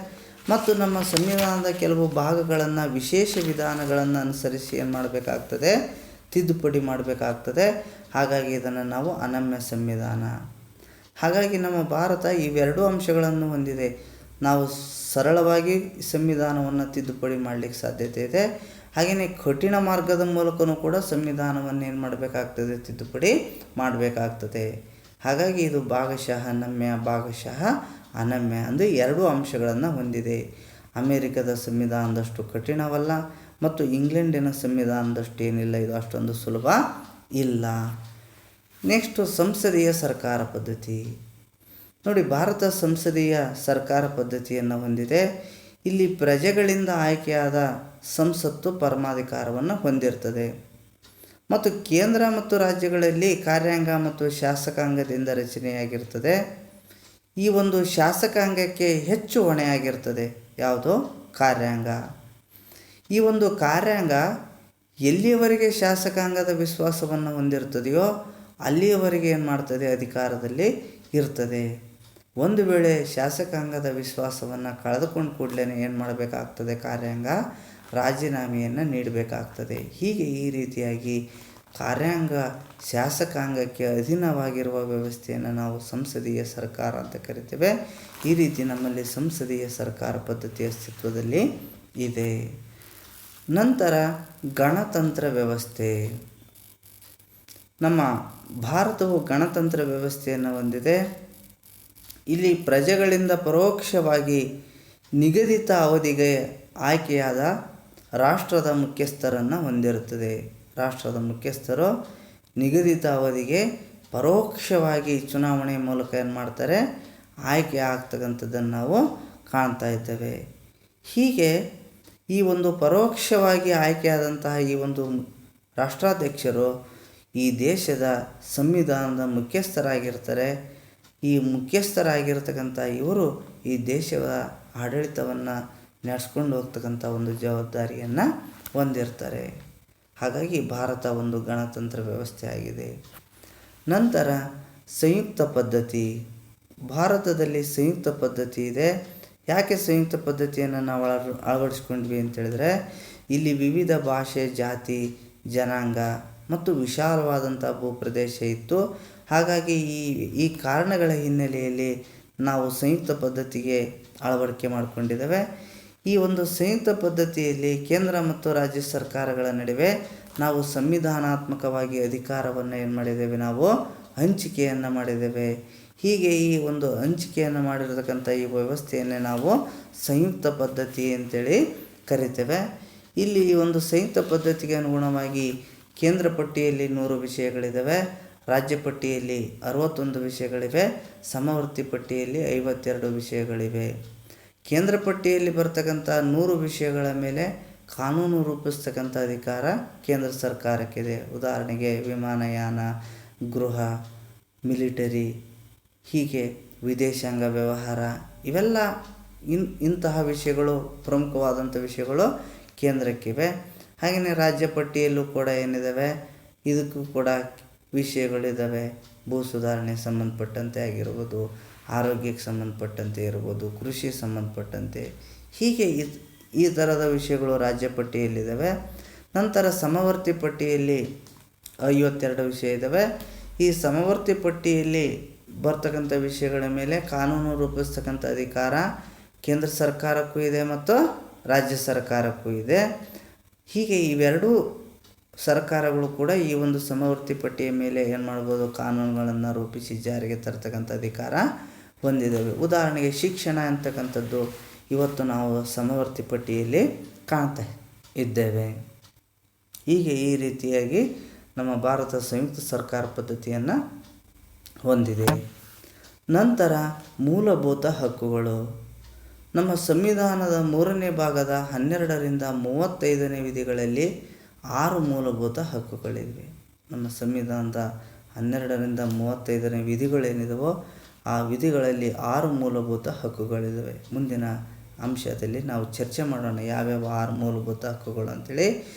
ಮತ್ತು ನಮ್ಮ ಸಂವಿಧಾನದ ಕೆಲವು ಭಾಗಗಳನ್ನು ವಿಶೇಷ ವಿಧಾನಗಳನ್ನು ಅನುಸರಿಸಿ ಏನು ಮಾಡಬೇಕಾಗ್ತದೆ, ತಿದ್ದುಪಡಿ ಮಾಡಬೇಕಾಗ್ತದೆ. ಹಾಗಾಗಿ ಇದನ್ನು ನಾವು ಅನಮ್ಯ ಸಂವಿಧಾನ. ಹಾಗಾಗಿ ನಮ್ಮ ಭಾರತ ಇವೆರಡೂ ಅಂಶಗಳನ್ನು ಹೊಂದಿದೆ. ನಾವು ಸರಳವಾಗಿ ಸಂವಿಧಾನವನ್ನು ತಿದ್ದುಪಡಿ ಮಾಡಲಿಕ್ಕೆ ಸಾಧ್ಯತೆ ಇದೆ. ಹಾಗೆಯೇ ಕಠಿಣ ಮಾರ್ಗದ ಮೂಲಕವೂ ಕೂಡ ಸಂವಿಧಾನವನ್ನು ಏನು ಮಾಡಬೇಕಾಗ್ತದೆ, ತಿದ್ದುಪಡಿ ಮಾಡಬೇಕಾಗ್ತದೆ. ಹಾಗಾಗಿ ಇದು ಭಾಗಶಃ ನಮ್ಯ, ಭಾಗಶಃ ಅನಮ್ಯ ಅಂದು 2 ಅಂಶಗಳನ್ನು ಹೊಂದಿದೆ. ಅಮೇರಿಕದ ಸಂವಿಧಾನದಷ್ಟು ಕಠಿಣವಲ್ಲ ಮತ್ತು ಇಂಗ್ಲೆಂಡಿನ ಸಂವಿಧಾನದಷ್ಟು ಏನಿಲ್ಲ, ಇದು ಅಷ್ಟೊಂದು ಸುಲಭ ಇಲ್ಲ. ನೆಕ್ಸ್ಟು ಸಂಸದೀಯ ಸರ್ಕಾರ ಪದ್ಧತಿ. ನೋಡಿ, ಭಾರತ ಸಂಸದೀಯ ಸರ್ಕಾರ ಪದ್ಧತಿಯನ್ನು ಹೊಂದಿದೆ. ಇಲ್ಲಿ ಪ್ರಜೆಗಳಿಂದ ಆಯ್ಕೆಯಾದ ಸಂಸತ್ತು ಪರಮಾಧಿಕಾರವನ್ನು ಹೊಂದಿರ್ತದೆ ಮತ್ತು ಕೇಂದ್ರ ಮತ್ತು ರಾಜ್ಯಗಳಲ್ಲಿ ಕಾರ್ಯಾಂಗ ಮತ್ತು ಶಾಸಕಾಂಗದಿಂದ ರಚನೆಯಾಗಿರ್ತದೆ. ಈ ಒಂದು ಶಾಸಕಾಂಗಕ್ಕೆ ಹೆಚ್ಚು ಹೊಣೆಯಾಗಿರ್ತದೆ ಯಾವುದು, ಕಾರ್ಯಾಂಗ. ಈ ಒಂದು ಕಾರ್ಯಾಂಗ ಎಲ್ಲಿಯವರೆಗೆ ಶಾಸಕಾಂಗದ ವಿಶ್ವಾಸವನ್ನು ಹೊಂದಿರ್ತದೆಯೋ ಅಲ್ಲಿಯವರೆಗೆ ಏನು ಮಾಡ್ತದೆ, ಅಧಿಕಾರದಲ್ಲಿ ಇರ್ತದೆ. ಒಂದು ವೇಳೆ ಶಾಸಕಾಂಗದ ವಿಶ್ವಾಸವನ್ನು ಕಳೆದುಕೊಂಡು ಕೂಡಲೇ ಏನು ಮಾಡಬೇಕಾಗ್ತದೆ, ಕಾರ್ಯಾಂಗ ರಾಜೀನಾಮೆಯನ್ನು ನೀಡಬೇಕಾಗ್ತದೆ. ಹೀಗೆ ಈ ರೀತಿಯಾಗಿ ಕಾರ್ಯಾಂಗ ಶಾಸಕಾಂಗಕ್ಕೆ ಅಧೀನವಾಗಿರುವ ವ್ಯವಸ್ಥೆಯನ್ನು ನಾವು ಸಂಸದೀಯ ಸರ್ಕಾರ ಅಂತ ಕರಿತೇವೆ. ಈ ರೀತಿ ನಮ್ಮಲ್ಲಿ ಸಂಸದೀಯ ಸರ್ಕಾರ ಪದ್ಧತಿ ಅಸ್ತಿತ್ವದಲ್ಲಿ ಇದೆ. ನಂತರ ಗಣತಂತ್ರ ವ್ಯವಸ್ಥೆ. ನಮ್ಮ ಭಾರತವು ಗಣತಂತ್ರ ವ್ಯವಸ್ಥೆಯನ್ನು ಹೊಂದಿದೆ. ಇಲ್ಲಿ ಪ್ರಜೆಗಳಿಂದ ಪರೋಕ್ಷವಾಗಿ ನಿಗದಿತ ಅವಧಿಗೆ ಆಯ್ಕೆಯಾದ ರಾಷ್ಟ್ರದ ಮುಖ್ಯಸ್ಥರನ್ನು ಹೊಂದಿರುತ್ತದೆ. ರಾಷ್ಟ್ರದ ಮುಖ್ಯಸ್ಥರು ನಿಗದಿತ ಅವಧಿಗೆ ಪರೋಕ್ಷವಾಗಿ ಚುನಾವಣೆ ಮೂಲಕ ಏನು ಮಾಡ್ತಾರೆ, ಆಯ್ಕೆ ಆಗ್ತಕ್ಕಂಥದ್ದನ್ನು ನಾವು ಕಾಣ್ತಾ ಇದ್ದೇವೆ. ಹೀಗೆ ಈ ಒಂದು ಪರೋಕ್ಷವಾಗಿ ಆಯ್ಕೆಯಾದಂತಹ ಈ ಒಂದು ರಾಷ್ಟ್ರಾಧ್ಯಕ್ಷರು ಈ ದೇಶದ ಸಂವಿಧಾನದ ಮುಖ್ಯಸ್ಥರಾಗಿರ್ತಾರೆ. ಈ ಮುಖ್ಯಸ್ಥರಾಗಿರ್ತಕ್ಕಂಥ ಇವರು ಈ ದೇಶದ ಆಡಳಿತವನ್ನು ನಡೆಸ್ಕೊಂಡು ಹೋಗ್ತಕ್ಕಂಥ ಒಂದು ಜವಾಬ್ದಾರಿಯನ್ನು ಹೊಂದಿರ್ತಾರೆ. ಹಾಗಾಗಿ ಭಾರತ ಒಂದು ಗಣತಂತ್ರ ವ್ಯವಸ್ಥೆ ಆಗಿದೆ. ನಂತರ ಸಂಯುಕ್ತ ಪದ್ಧತಿ. ಭಾರತದಲ್ಲಿ ಸಂಯುಕ್ತ ಪದ್ಧತಿ ಇದೆ. ಯಾಕೆ ಸಂಯುಕ್ತ ಪದ್ಧತಿಯನ್ನು ನಾವು ಅಳವಡಿಸ್ಕೊಂಡ್ವಿ ಅಂತೇಳಿದ್ರೆ, ಇಲ್ಲಿ ವಿವಿಧ ಭಾಷೆ, ಜಾತಿ, ಜನಾಂಗ ಮತ್ತು ವಿಶಾಲವಾದಂಥ ಭೂಪ್ರದೇಶ ಇತ್ತು. ಹಾಗಾಗಿ ಈ ಕಾರಣಗಳ ಹಿನ್ನೆಲೆಯಲ್ಲಿ ನಾವು ಸಂಯುಕ್ತ ಪದ್ಧತಿಗೆ ಅಳವಡಿಕೆ ಮಾಡಿಕೊಂಡಿದ್ದೇವೆ. ಈ ಒಂದು ಸಂಯುಕ್ತ ಪದ್ಧತಿಯಲ್ಲಿ ಕೇಂದ್ರ ಮತ್ತು ರಾಜ್ಯ ಸರ್ಕಾರಗಳ ನಡುವೆ ನಾವು ಸಂವಿಧಾನಾತ್ಮಕವಾಗಿ ಅಧಿಕಾರವನ್ನು ಏನು ಮಾಡಿದ್ದೇವೆ, ನಾವು ಹಂಚಿಕೆಯನ್ನು ಮಾಡಿದ್ದೇವೆ. ಹೀಗೆ ಈ ಒಂದು ಹಂಚಿಕೆಯನ್ನು ಮಾಡಿರತಕ್ಕಂಥ ಈ ವ್ಯವಸ್ಥೆಯನ್ನೇ ನಾವು ಸಂಯುಕ್ತ ಪದ್ಧತಿ ಅಂತೇಳಿ ಕರಿತೇವೆ. ಇಲ್ಲಿ ಈ ಒಂದು ಸಂಯುಕ್ತ ಪದ್ಧತಿಗೆ ಅನುಗುಣವಾಗಿ ಕೇಂದ್ರ ಪಟ್ಟಿಯಲ್ಲಿ 100 ವಿಷಯಗಳಿದ್ದಾವೆ, ರಾಜ್ಯ ಪಟ್ಟಿಯಲ್ಲಿ 61 ವಿಷಯಗಳಿವೆ, ಸಮವರ್ತಿ ಪಟ್ಟಿಯಲ್ಲಿ 52 ವಿಷಯಗಳಿವೆ. ಕೇಂದ್ರ ಪಟ್ಟಿಯಲ್ಲಿ ಬರ್ತಕ್ಕಂಥ 100 ವಿಷಯಗಳ ಮೇಲೆ ಕಾನೂನು ರೂಪಿಸ್ತಕ್ಕಂಥ ಅಧಿಕಾರ ಕೇಂದ್ರ ಸರ್ಕಾರಕ್ಕಿದೆ. ಉದಾಹರಣೆಗೆ ವಿಮಾನಯಾನ, ಗೃಹ, ಮಿಲಿಟರಿ, ಹೀಗೆ ವಿದೇಶಾಂಗ ವ್ಯವಹಾರ, ಇವೆಲ್ಲ ಇಂತಹ ವಿಷಯಗಳು ಪ್ರಮುಖವಾದಂಥ ವಿಷಯಗಳು ಕೇಂದ್ರಕ್ಕಿವೆ. ಹಾಗೆಯೇ ರಾಜ್ಯ ಪಟ್ಟಿಯಲ್ಲೂ ಕೂಡ ಏನಿದ್ದಾವೆ, ಇದಕ್ಕೂ ಕೂಡ ವಿಷಯಗಳಿದ್ದಾವೆ. ಭೂ ಸುಧಾರಣೆ ಸಂಬಂಧಪಟ್ಟಂತೆ ಆಗಿರ್ಬೋದು, ಆರೋಗ್ಯಕ್ಕೆ ಸಂಬಂಧಪಟ್ಟಂತೆ ಇರ್ಬೋದು, ಕೃಷಿ ಸಂಬಂಧಪಟ್ಟಂತೆ, ಹೀಗೆ ಈ ಥರದ ವಿಷಯಗಳು ರಾಜ್ಯ ಪಟ್ಟಿಯಲ್ಲಿದ್ದಾವೆ. ನಂತರ ಸಮವರ್ತಿ ಪಟ್ಟಿಯಲ್ಲಿ 52 ವಿಷಯ ಇದ್ದಾವೆ. ಈ ಸಮವರ್ತಿ ಪಟ್ಟಿಯಲ್ಲಿ ಬರ್ತಕ್ಕಂಥ ವಿಷಯಗಳ ಮೇಲೆ ಕಾನೂನು ರೂಪಿಸ್ತಕ್ಕಂಥ ಅಧಿಕಾರ ಕೇಂದ್ರ ಸರ್ಕಾರಕ್ಕೂ ಇದೆ ಮತ್ತು ರಾಜ್ಯ ಸರ್ಕಾರಕ್ಕೂ ಇದೆ. ಹೀಗೆ ಇವೆರಡೂ ಸರ್ಕಾರಗಳು ಕೂಡ ಈ ಒಂದು ಸಮವರ್ತಿ ಪಟ್ಟಿಯ ಮೇಲೆ ಏನು ಮಾಡ್ಬೋದು, ಕಾನೂನುಗಳನ್ನು ರೂಪಿಸಿ ಜಾರಿಗೆ ತರ್ತಕ್ಕಂಥ ಅಧಿಕಾರ ಹೊಂದಿದ್ದಾವೆ. ಉದಾಹರಣೆಗೆ ಶಿಕ್ಷಣ ಅಂತಕ್ಕಂಥದ್ದು ಇವತ್ತು ನಾವು ಸಮವರ್ತಿ ಪಟ್ಟಿಯಲ್ಲಿ ಕಾಣ್ತಾ ಇದ್ದೇವೆ. ಹೀಗೆ ಈ ರೀತಿಯಾಗಿ ನಮ್ಮ ಭಾರತ ಸಂಯುಕ್ತ ಸರ್ಕಾರ ಪದ್ಧತಿಯನ್ನು ಹೊಂದಿದೆ. ನಂತರ ಮೂಲಭೂತ ಹಕ್ಕುಗಳು. ನಮ್ಮ ಸಂವಿಧಾನದ 3ನೇ ಭಾಗದ 12ರಿಂದ 35ನೇ ವಿಧಿಗಳಲ್ಲಿ 6 ಮೂಲಭೂತ ಹಕ್ಕುಗಳಿವೆ. ನಮ್ಮ ಸಂವಿಧಾನದ 12ರಿಂದ 35ನೇ ವಿಧಿಗಳೇನಿದವೋ ಆ ವಿಧಿಗಳಲ್ಲಿ 6 ಮೂಲಭೂತ ಹಕ್ಕುಗಳಿದ್ದಾವೆ. ಮುಂದಿನ ಅಂಶದಲ್ಲಿ ನಾವು ಚರ್ಚೆ ಮಾಡೋಣ ಯಾವ್ಯಾವ 6 ಮೂಲಭೂತ ಹಕ್ಕುಗಳು ಅಂಥೇಳಿ.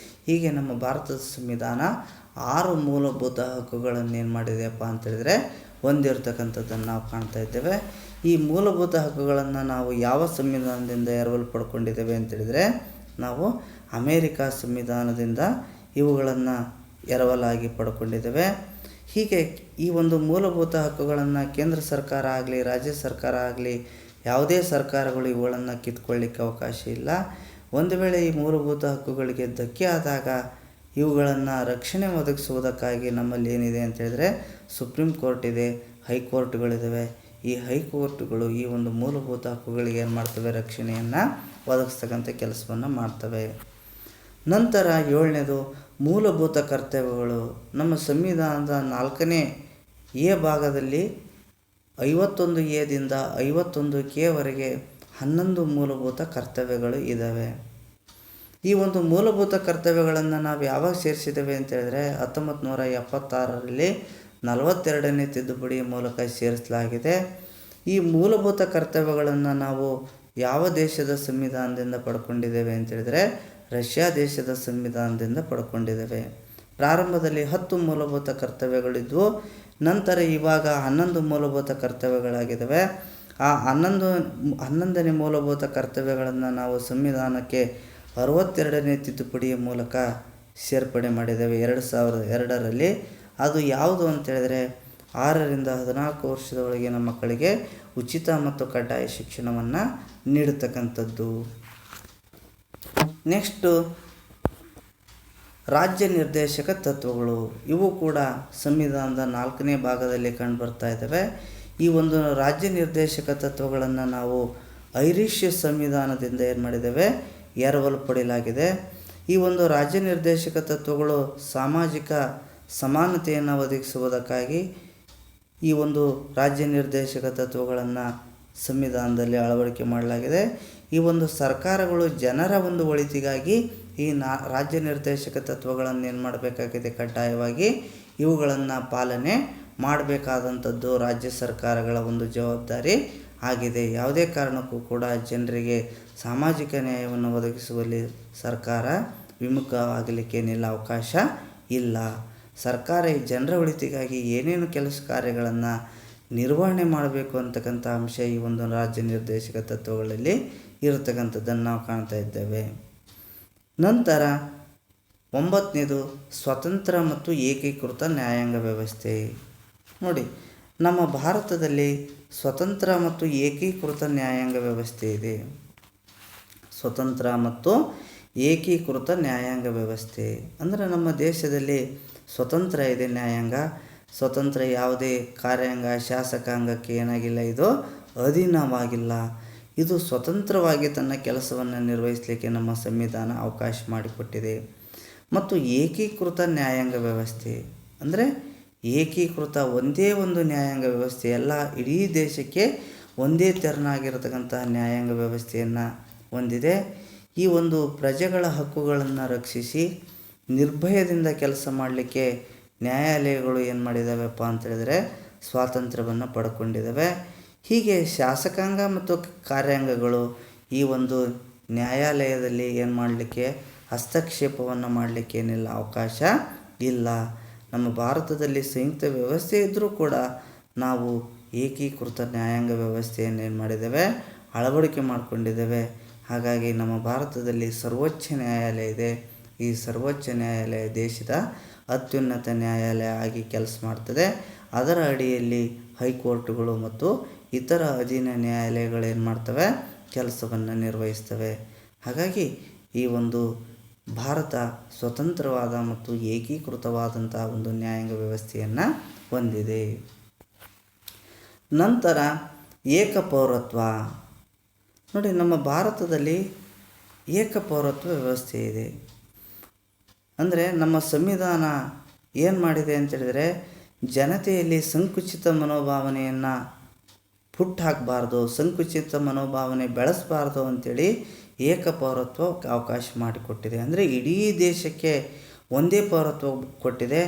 ಹೀಗೆ ನಮ್ಮ ಭಾರತದ ಸಂವಿಧಾನ 6 ಮೂಲಭೂತ ಹಕ್ಕುಗಳನ್ನು ಏನು ಮಾಡಿದೆಯಪ್ಪ ಅಂತೇಳಿದರೆ ಹೊಂದಿರತಕ್ಕಂಥದ್ದನ್ನು ನಾವು ಕಾಣ್ತಾ ಇದ್ದೇವೆ. ಈ ಮೂಲಭೂತ ಹಕ್ಕುಗಳನ್ನು ನಾವು ಯಾವ ಸಂವಿಧಾನದಿಂದ ಎರವಲು ಪಡ್ಕೊಂಡಿದ್ದೇವೆ ಅಂತೇಳಿದರೆ, ನಾವು ಅಮೇರಿಕಾ ಸಂವಿಧಾನದಿಂದ ಇವುಗಳನ್ನು ಎರವಲಾಗಿ ಪಡ್ಕೊಂಡಿದ್ದೇವೆ. ಹೀಗೆ ಈ ಒಂದು ಮೂಲಭೂತ ಹಕ್ಕುಗಳನ್ನು ಕೇಂದ್ರ ಸರ್ಕಾರ ಆಗಲಿ, ರಾಜ್ಯ ಸರ್ಕಾರ ಆಗಲಿ, ಯಾವುದೇ ಸರ್ಕಾರಗಳು ಇವುಗಳನ್ನು ಕಿತ್ಕೊಳ್ಳಿಕ್ಕೆ ಅವಕಾಶ ಇಲ್ಲ. ಒಂದು ವೇಳೆ ಈ ಮೂಲಭೂತ ಹಕ್ಕುಗಳಿಗೆ ಧಕ್ಕೆ ಆದಾಗ ಇವುಗಳನ್ನು ರಕ್ಷಣೆ ಒದಗಿಸುವುದಕ್ಕಾಗಿ ನಮ್ಮಲ್ಲಿ ಏನಿದೆ ಅಂತೇಳಿದರೆ ಸುಪ್ರೀಂ ಕೋರ್ಟ್ ಇದೆ, ಹೈಕೋರ್ಟ್ಗಳಿದ್ದಾವೆ. ಈ ಹೈಕೋರ್ಟ್ಗಳು ಈ ಒಂದು ಮೂಲಭೂತ ಹಕ್ಕುಗಳಿಗೆ ಏನು ಮಾಡ್ತವೆ, ರಕ್ಷಣೆಯನ್ನು ಒದಗಿಸ್ತಕ್ಕಂಥ ಕೆಲಸವನ್ನು ಮಾಡ್ತವೆ. ನಂತರ 7ನೇದು ಮೂಲಭೂತ ಕರ್ತವ್ಯಗಳು. ನಮ್ಮ ಸಂವಿಧಾನದ 4ನೇ ಎ ಭಾಗದಲ್ಲಿ 51 ಎದಿಂದ 51 ಕೆವರೆಗೆ 11 ಮೂಲಭೂತ ಕರ್ತವ್ಯಗಳು ಇದ್ದಾವೆ. ಈ ಒಂದು ಮೂಲಭೂತ ಕರ್ತವ್ಯಗಳನ್ನು ನಾವು ಯಾವಾಗ ಸೇರಿಸಿದ್ದೇವೆ ಅಂತೇಳಿದರೆ 1976ರಲ್ಲಿ 42ನೇ ತಿದ್ದುಪಡಿಯ ಮೂಲಕ ಸೇರಿಸಲಾಗಿದೆ. ಈ ಮೂಲಭೂತ ಕರ್ತವ್ಯಗಳನ್ನು ನಾವು ಯಾವ ದೇಶದ ಸಂವಿಧಾನದಿಂದ ಪಡ್ಕೊಂಡಿದ್ದೇವೆ ಅಂತೇಳಿದರೆ ರಷ್ಯಾ ದೇಶದ ಸಂವಿಧಾನದಿಂದ ಪಡ್ಕೊಂಡಿದ್ದೇವೆ. ಪ್ರಾರಂಭದಲ್ಲಿ 10 ಮೂಲಭೂತ ಕರ್ತವ್ಯಗಳಿದ್ವು. ನಂತರ ಇವಾಗ 11 ಮೂಲಭೂತ ಕರ್ತವ್ಯಗಳಾಗಿದ್ದಾವೆ. ಆ 11ನೇ ಮೂಲಭೂತ ಕರ್ತವ್ಯಗಳನ್ನು ನಾವು ಸಂವಿಧಾನಕ್ಕೆ 62ನೇ ತಿದ್ದುಪಡಿಯ ಮೂಲಕ ಸೇರ್ಪಡೆ ಮಾಡಿದ್ದೇವೆ 2002ರಲ್ಲಿ. ಅದು ಯಾವುದು ಅಂತೇಳಿದರೆ 6ರಿಂದ 14 ವರ್ಷದ ಒಳಗಿನ ಮಕ್ಕಳಿಗೆ ಉಚಿತ ಮತ್ತು ಕಡ್ಡಾಯ ಶಿಕ್ಷಣವನ್ನು ನೀಡತಕ್ಕಂಥದ್ದು. ನೆಕ್ಸ್ಟು ರಾಜ್ಯ ನಿರ್ದೇಶಕ ತತ್ವಗಳು. ಇವು ಕೂಡ ಸಂವಿಧಾನದ 4ನೇ ಭಾಗದಲ್ಲಿ ಕಂಡುಬರ್ತಾ ಇದ್ದಾವೆ. ಈ ಒಂದು ರಾಜ್ಯ ನಿರ್ದೇಶಕ ತತ್ವಗಳನ್ನು ನಾವು ಐರಿಷ್ ಸಂವಿಧಾನದಿಂದ ಏನು ಮಾಡಿದ್ದೇವೆ, ಎರವಲು ಪಡೆಯಲಾಗಿದೆ. ಈ ಒಂದು ರಾಜ್ಯ ನಿರ್ದೇಶಕ ತತ್ವಗಳು ಸಾಮಾಜಿಕ ಸಮಾನತೆಯನ್ನು ಒದಗಿಸುವುದಕ್ಕಾಗಿ ಈ ಒಂದು ರಾಜ್ಯ ನಿರ್ದೇಶಕ ತತ್ವಗಳನ್ನು ಸಂವಿಧಾನದಲ್ಲಿ ಅಳವಡಿಕೆ ಮಾಡಲಾಗಿದೆ. ಈ ಒಂದು ಸರ್ಕಾರಗಳು ಜನರ ಒಂದು ಒಳಿತಿಗಾಗಿ ಈ ರಾಜ್ಯ ನಿರ್ದೇಶಕ ತತ್ವಗಳನ್ನು ಏನು ಮಾಡಬೇಕಾಗಿದೆ, ಕಡ್ಡಾಯವಾಗಿ ಇವುಗಳನ್ನು ಪಾಲನೆ ಮಾಡಬೇಕಾದಂಥದ್ದು ರಾಜ್ಯ ಸರ್ಕಾರಗಳ ಒಂದು ಜವಾಬ್ದಾರಿ ಆಗಿದೆ. ಯಾವುದೇ ಕಾರಣಕ್ಕೂ ಕೂಡ ಜನರಿಗೆ ಸಾಮಾಜಿಕ ನ್ಯಾಯವನ್ನು ಒದಗಿಸುವಲ್ಲಿ ಸರ್ಕಾರ ವಿಮುಖವಾಗಲಿಕ್ಕೇನಿಲ್ಲ, ಅವಕಾಶ ಇಲ್ಲ. ಸರ್ಕಾರ ಈ ಜನರ ಒಳಿತಿಗಾಗಿ ಏನೇನು ಕೆಲಸ ಕಾರ್ಯಗಳನ್ನು ನಿರ್ವಹಣೆ ಮಾಡಬೇಕು ಅಂತಕ್ಕಂಥ ಅಂಶ ಈ ಒಂದು ರಾಜ್ಯ ನಿರ್ದೇಶಕ ತತ್ವಗಳಲ್ಲಿ ಇರತಕ್ಕಂಥದ್ದನ್ನು ನಾವು ಕಾಣ್ತಾ ಇದ್ದೇವೆ. ನಂತರ 9ನೇದು ಸ್ವತಂತ್ರ ಮತ್ತು ಏಕೀಕೃತ ನ್ಯಾಯಾಂಗ ವ್ಯವಸ್ಥೆ. ನೋಡಿ, ನಮ್ಮ ಭಾರತದಲ್ಲಿ ಸ್ವತಂತ್ರ ಮತ್ತು ಏಕೀಕೃತ ನ್ಯಾಯಾಂಗ ವ್ಯವಸ್ಥೆ ಇದೆ. ಸ್ವತಂತ್ರ ಮತ್ತು ಏಕೀಕೃತ ನ್ಯಾಯಾಂಗ ವ್ಯವಸ್ಥೆ ಅಂದರೆ ನಮ್ಮ ದೇಶದಲ್ಲಿ ಸ್ವತಂತ್ರ ಇದೆ ನ್ಯಾಯಾಂಗ, ಸ್ವತಂತ್ರ ಯಾವುದೇ ಕಾರ್ಯಾಂಗ ಶಾಸಕಾಂಗಕ್ಕೆ ಏನಾಗಿಲ್ಲ, ಇದು ಅಧೀನವಾಗಿಲ್ಲ. ಇದು ಸ್ವತಂತ್ರವಾಗಿ ತನ್ನ ಕೆಲಸವನ್ನು ನಿರ್ವಹಿಸಲಿಕ್ಕೆ ನಮ್ಮ ಸಂವಿಧಾನ ಅವಕಾಶ ಮಾಡಿಕೊಟ್ಟಿದೆ. ಮತ್ತು ಏಕೀಕೃತ ನ್ಯಾಯಾಂಗ ವ್ಯವಸ್ಥೆ ಅಂದರೆ ಏಕೀಕೃತ ಒಂದೇ ಒಂದು ನ್ಯಾಯಾಂಗ ವ್ಯವಸ್ಥೆ, ಎಲ್ಲ ಇಡೀ ದೇಶಕ್ಕೆ ಒಂದೇ ತೆರನಾಗಿರತಕ್ಕಂಥ ನ್ಯಾಯಾಂಗ ವ್ಯವಸ್ಥೆಯನ್ನು ಹೊಂದಿದೆ. ಈ ಒಂದು ಪ್ರಜೆಗಳ ಹಕ್ಕುಗಳನ್ನು ರಕ್ಷಿಸಿ ನಿರ್ಭಯದಿಂದ ಕೆಲಸ ಮಾಡಲಿಕ್ಕೆ ನ್ಯಾಯಾಲಯಗಳು ಏನು ಮಾಡಿದ್ದಾವೆಪ್ಪ ಅಂತೇಳಿದರೆ ಸ್ವಾತಂತ್ರ್ಯವನ್ನು ಪಡ್ಕೊಂಡಿದ್ದಾವೆ. ಹೀಗೆ ಶಾಸಕಾಂಗ ಮತ್ತು ಕಾರ್ಯಾಂಗಗಳು ಈ ಒಂದು ನ್ಯಾಯಾಲಯದಲ್ಲಿ ಏನು ಮಾಡಲಿಕ್ಕೆ, ಹಸ್ತಕ್ಷೇಪವನ್ನು ಮಾಡಲಿಕ್ಕೆ ಏನಿಲ್ಲ, ಅವಕಾಶ ಇಲ್ಲ. ನಮ್ಮ ಭಾರತದಲ್ಲಿ ಸಂಯುಕ್ತ ವ್ಯವಸ್ಥೆ ಇದ್ದರೂ ಕೂಡ ನಾವು ಏಕೀಕೃತ ನ್ಯಾಯಾಂಗ ವ್ಯವಸ್ಥೆಯನ್ನು ಏನು ಮಾಡಿದ್ದೇವೆ, ಅಳವಡಿಕೆ ಮಾಡಿಕೊಂಡಿದ್ದೇವೆ. ಹಾಗಾಗಿ ನಮ್ಮ ಭಾರತದಲ್ಲಿ ಸರ್ವೋಚ್ಚ ನ್ಯಾಯಾಲಯ ಇದೆ. ಈ ಸರ್ವೋಚ್ಚ ನ್ಯಾಯಾಲಯ ದೇಶದ ಅತ್ಯುನ್ನತ ನ್ಯಾಯಾಲಯ ಆಗಿ ಕೆಲಸ ಮಾಡ್ತದೆ. ಅದರ ಅಡಿಯಲ್ಲಿ ಹೈಕೋರ್ಟ್ಗಳು ಮತ್ತು ಇತರ ಅಧೀನ ನ್ಯಾಯಾಲಯಗಳು ಏನು ಮಾಡ್ತವೆ, ಕೆಲಸವನ್ನು ನಿರ್ವಹಿಸ್ತವೆ. ಹಾಗಾಗಿ ಈ ಒಂದು ಭಾರತ ಸ್ವತಂತ್ರವಾದ ಮತ್ತು ಏಕೀಕೃತವಾದಂಥ ಒಂದು ನ್ಯಾಯಾಂಗ ವ್ಯವಸ್ಥೆಯನ್ನು ಹೊಂದಿದೆ. ನಂತರ ಏಕಪೌರತ್ವ. ನೋಡಿ, ನಮ್ಮ ಭಾರತದಲ್ಲಿ ಏಕಪೌರತ್ವ ವ್ಯವಸ್ಥೆ ಇದೆ. ಅಂದರೆ ನಮ್ಮ ಸಂವಿಧಾನ ಏನು ಮಾಡಿದೆ ಅಂತೇಳಿದರೆ, ಜನತೆಯಲ್ಲಿ ಸಂಕುಚಿತ ಮನೋಭಾವನೆಯನ್ನು ಹುಟ್ಟಾಕಬಾರ್ದು, ಸಂಕುಚಿತ ಮನೋಭಾವನೆ ಬೆಳೆಸಬಾರ್ದು ಅಂಥೇಳಿ ಏಕಪೌರತ್ವಕ್ಕೆ ಅವಕಾಶ ಮಾಡಿಕೊಟ್ಟಿದೆ. ಅಂದರೆ ಇಡೀ ದೇಶಕ್ಕೆ ಒಂದೇ ಪೌರತ್ವ ಕೊಟ್ಟಿದೆ.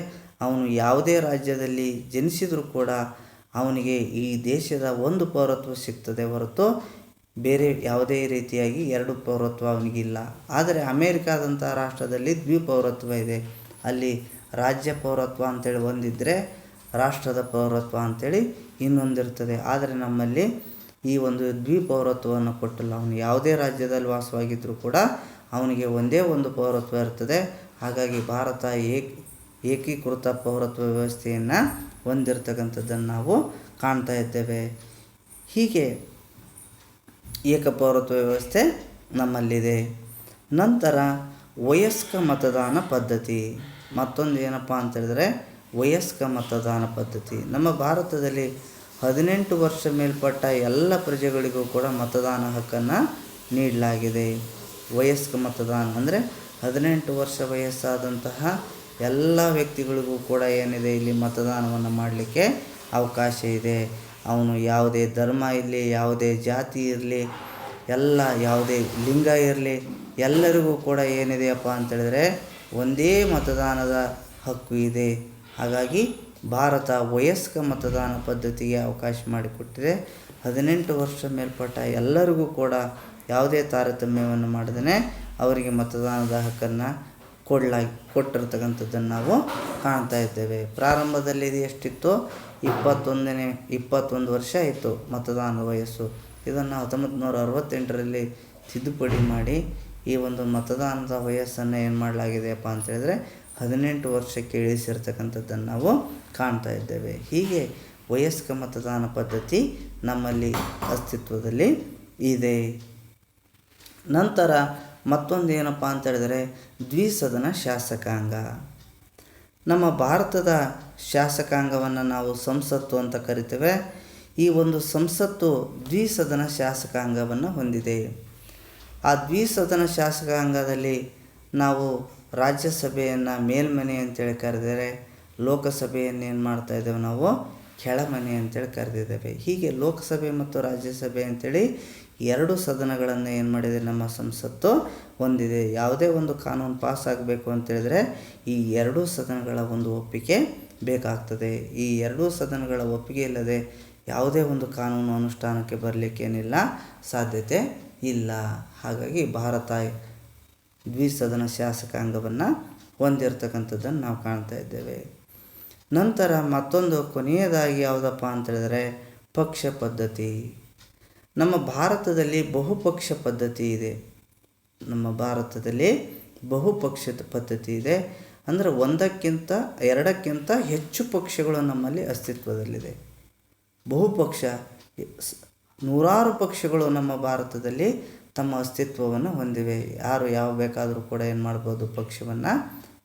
ಅವನು ಯಾವುದೇ ರಾಜ್ಯದಲ್ಲಿ ಜನಿಸಿದರೂ ಕೂಡ ಅವನಿಗೆ ಈ ದೇಶದ ಒಂದು ಪೌರತ್ವ ಸಿಗ್ತದೆ ಹೊರತು ಬೇರೆ ಯಾವುದೇ ರೀತಿಯಾಗಿ ಎರಡು ಪೌರತ್ವ ಅವನಿಗಿಲ್ಲ. ಆದರೆ ಅಮೇರಿಕಾದಂಥ ರಾಷ್ಟ್ರದಲ್ಲಿ ದ್ವಿಪೌರತ್ವ ಇದೆ. ಅಲ್ಲಿ ರಾಜ್ಯ ಪೌರತ್ವ ಅಂತೇಳಿ ಒಂದಿದ್ದರೆ ರಾಷ್ಟ್ರದ ಪೌರತ್ವ ಅಂಥೇಳಿ ಇನ್ನೊಂದಿರ್ತದೆ. ಆದರೆ ನಮ್ಮಲ್ಲಿ ಈ ಒಂದು ದ್ವಿಪೌರತ್ವವನ್ನು ಕೊಟ್ಟಿಲ್ಲ. ಅವನು ಯಾವುದೇ ರಾಜ್ಯದಲ್ಲಿ ವಾಸವಾಗಿದ್ದರೂ ಕೂಡ ಅವನಿಗೆ ಒಂದೇ ಒಂದು ಪೌರತ್ವ ಇರ್ತದೆ. ಹಾಗಾಗಿ ಭಾರತ ಏಕೀಕೃತ ಪೌರತ್ವ ವ್ಯವಸ್ಥೆಯನ್ನು ಹೊಂದಿರತಕ್ಕಂಥದ್ದನ್ನು ನಾವು ಕಾಣ್ತಾ ಇದ್ದೇವೆ. ಹೀಗೆ ಏಕಪೌರತ್ವ ವ್ಯವಸ್ಥೆ ನಮ್ಮಲ್ಲಿದೆ. ನಂತರ ವಯಸ್ಕ ಮತದಾನ ಪದ್ಧತಿ. ಮತ್ತೊಂದು ಏನಪ್ಪ ಅಂತೇಳಿದರೆ ವಯಸ್ಕ ಮತದಾನ ಪದ್ಧತಿ. ನಮ್ಮ ಭಾರತದಲ್ಲಿ 18 ವರ್ಷ ಮೇಲ್ಪಟ್ಟ ಎಲ್ಲ ಪ್ರಜೆಗಳಿಗೂ ಕೂಡ ಮತದಾನ ಹಕ್ಕನ್ನು ನೀಡಲಾಗಿದೆ. ವಯಸ್ಕ ಮತದಾನ ಅಂದರೆ 18 ವರ್ಷ ವಯಸ್ಸಾದಂತಹ ಎಲ್ಲ ವ್ಯಕ್ತಿಗಳಿಗೂ ಕೂಡ ಏನಿದೆ, ಇಲ್ಲಿ ಮತದಾನವನ್ನು ಮಾಡಲಿಕ್ಕೆ ಅವಕಾಶ ಇದೆ. ಅವನು ಯಾವುದೇ ಧರ್ಮ ಇರಲಿ, ಯಾವುದೇ ಜಾತಿ ಇರಲಿ, ಎಲ್ಲ ಯಾವುದೇ ಲಿಂಗ ಇರಲಿ, ಎಲ್ಲರಿಗೂ ಕೂಡ ಏನಿದೆಯಪ್ಪ ಅಂತೇಳಿದರೆ ಒಂದೇ ಮತದಾನದ ಹಕ್ಕು ಇದೆ. ಹಾಗಾಗಿ ಭಾರತ ವಯಸ್ಕ ಮತದಾನ ಪದ್ಧತಿಗೆ ಅವಕಾಶ ಮಾಡಿಕೊಟ್ಟಿದೆ. 18 ವರ್ಷ ಮೇಲ್ಪಟ್ಟ ಎಲ್ಲರಿಗೂ ಕೂಡ ಯಾವುದೇ ತಾರತಮ್ಯವನ್ನು ಮಾಡದೇ ಅವರಿಗೆ ಮತದಾನದ ಹಕ್ಕನ್ನು ಕೊಟ್ಟಿರ್ತಕ್ಕಂಥದ್ದನ್ನು ನಾವು ಕಾಣ್ತಾ ಇದ್ದೇವೆ. ಪ್ರಾರಂಭದಲ್ಲಿ ಇದು ಎಷ್ಟಿತ್ತು, 21 ವರ್ಷ ಇತ್ತು ಮತದಾನದ ವಯಸ್ಸು. ಇದನ್ನು 1968ರಲ್ಲಿ ತಿದ್ದುಪಡಿ ಮಾಡಿ ಈ ಒಂದು ಮತದಾನದ ವಯಸ್ಸನ್ನು ಏನು ಮಾಡಲಾಗಿದೆಯಪ್ಪ ಅಂತೇಳಿದರೆ 18 ವರ್ಷಕ್ಕೆ ಇಳಿಸಿರ್ತಕ್ಕಂಥದ್ದನ್ನು ನಾವು ಕಾಣ್ತಾ ಇದ್ದೇವೆ. ಹೀಗೆ ವಯಸ್ಕ ಮತದಾನ ಪದ್ಧತಿ ನಮ್ಮಲ್ಲಿ ಅಸ್ತಿತ್ವದಲ್ಲಿ ಇದೆ. ನಂತರ ಮತ್ತೊಂದು ಏನಪ್ಪ ಅಂತೇಳಿದರೆ ದ್ವಿಸದನ ಶಾಸಕಾಂಗ. ನಮ್ಮ ಭಾರತದ ಶಾಸಕಾಂಗವನ್ನು ನಾವು ಸಂಸತ್ತು ಅಂತ ಕರಿತೇವೆ. ಈ ಒಂದು ಸಂಸತ್ತು ದ್ವಿಸದನ ಶಾಸಕಾಂಗವನ್ನು ಹೊಂದಿದೆ. ಆ ದ್ವಿಸದನ ಶಾಸಕಾಂಗದಲ್ಲಿ ನಾವು ರಾಜ್ಯಸಭೆಯನ್ನು ಮೇಲ್ಮನೆ ಅಂತೇಳಿ ಕರೆದರೆ, ಲೋಕಸಭೆಯನ್ನು ಏನು ಮಾಡ್ತಾ ಇದ್ದೇವೆ ನಾವು ಕೆಳಮನೆ ಅಂತೇಳಿ ಕರೆದಿದ್ದೇವೆ. ಹೀಗೆ ಲೋಕಸಭೆ ಮತ್ತು ರಾಜ್ಯಸಭೆ ಅಂತೇಳಿ ಎರಡು ಸದನಗಳನ್ನು ಏನು ಮಾಡಿದೆ ನಮ್ಮ ಸಂಸತ್ತು ಹೊಂದಿದೆ. ಯಾವುದೇ ಒಂದು ಕಾನೂನು ಪಾಸ್ ಆಗಬೇಕು ಅಂತೇಳಿದರೆ ಈ ಎರಡೂ ಸದನಗಳ ಒಂದು ಒಪ್ಪಿಗೆ ಬೇಕಾಗ್ತದೆ. ಈ ಎರಡೂ ಸದನಗಳ ಒಪ್ಪಿಗೆ ಇಲ್ಲದೆ ಯಾವುದೇ ಒಂದು ಕಾನೂನು ಅನುಷ್ಠಾನಕ್ಕೆ ಬರಲಿಕ್ಕೇನಿಲ್ಲ, ಸಾಧ್ಯತೆ ಇಲ್ಲ. ಹಾಗಾಗಿ ಭಾರತ ದ್ವಿಸದನ ಶಾಸಕಾಂಗವನ್ನು ಹೊಂದಿರತಕ್ಕಂಥದ್ದನ್ನು ನಾವು ಕಾಣ್ತಾ ಇದ್ದೇವೆ. ನಂತರ ಮತ್ತೊಂದು ಕೊನೆಯದಾಗಿ ಯಾವುದಪ್ಪ ಅಂತೇಳಿದರೆ ಪಕ್ಷ ಪದ್ಧತಿ. ನಮ್ಮ ಭಾರತದಲ್ಲಿ ಬಹುಪಕ್ಷ ಪದ್ಧತಿ ಇದೆ. ನಮ್ಮ ಭಾರತದಲ್ಲಿ ಬಹುಪಕ್ಷ ಪದ್ಧತಿ ಇದೆ. ಅಂದರೆ ಒಂದಕ್ಕಿಂತ ಎರಡಕ್ಕಿಂತ ಹೆಚ್ಚು ಪಕ್ಷಗಳು ನಮ್ಮಲ್ಲಿ ಅಸ್ತಿತ್ವದಲ್ಲಿದೆ. ಬಹುಪಕ್ಷ, ನೂರಾರು ಪಕ್ಷಗಳು ನಮ್ಮ ಭಾರತದಲ್ಲಿ ತಮ್ಮ ಅಸ್ತಿತ್ವವನ್ನು ಹೊಂದಿವೆ. ಯಾರು ಯಾವ ಬೇಕಾದರೂ ಕೂಡ ಏನು ಮಾಡ್ಬೋದು, ಪಕ್ಷವನ್ನು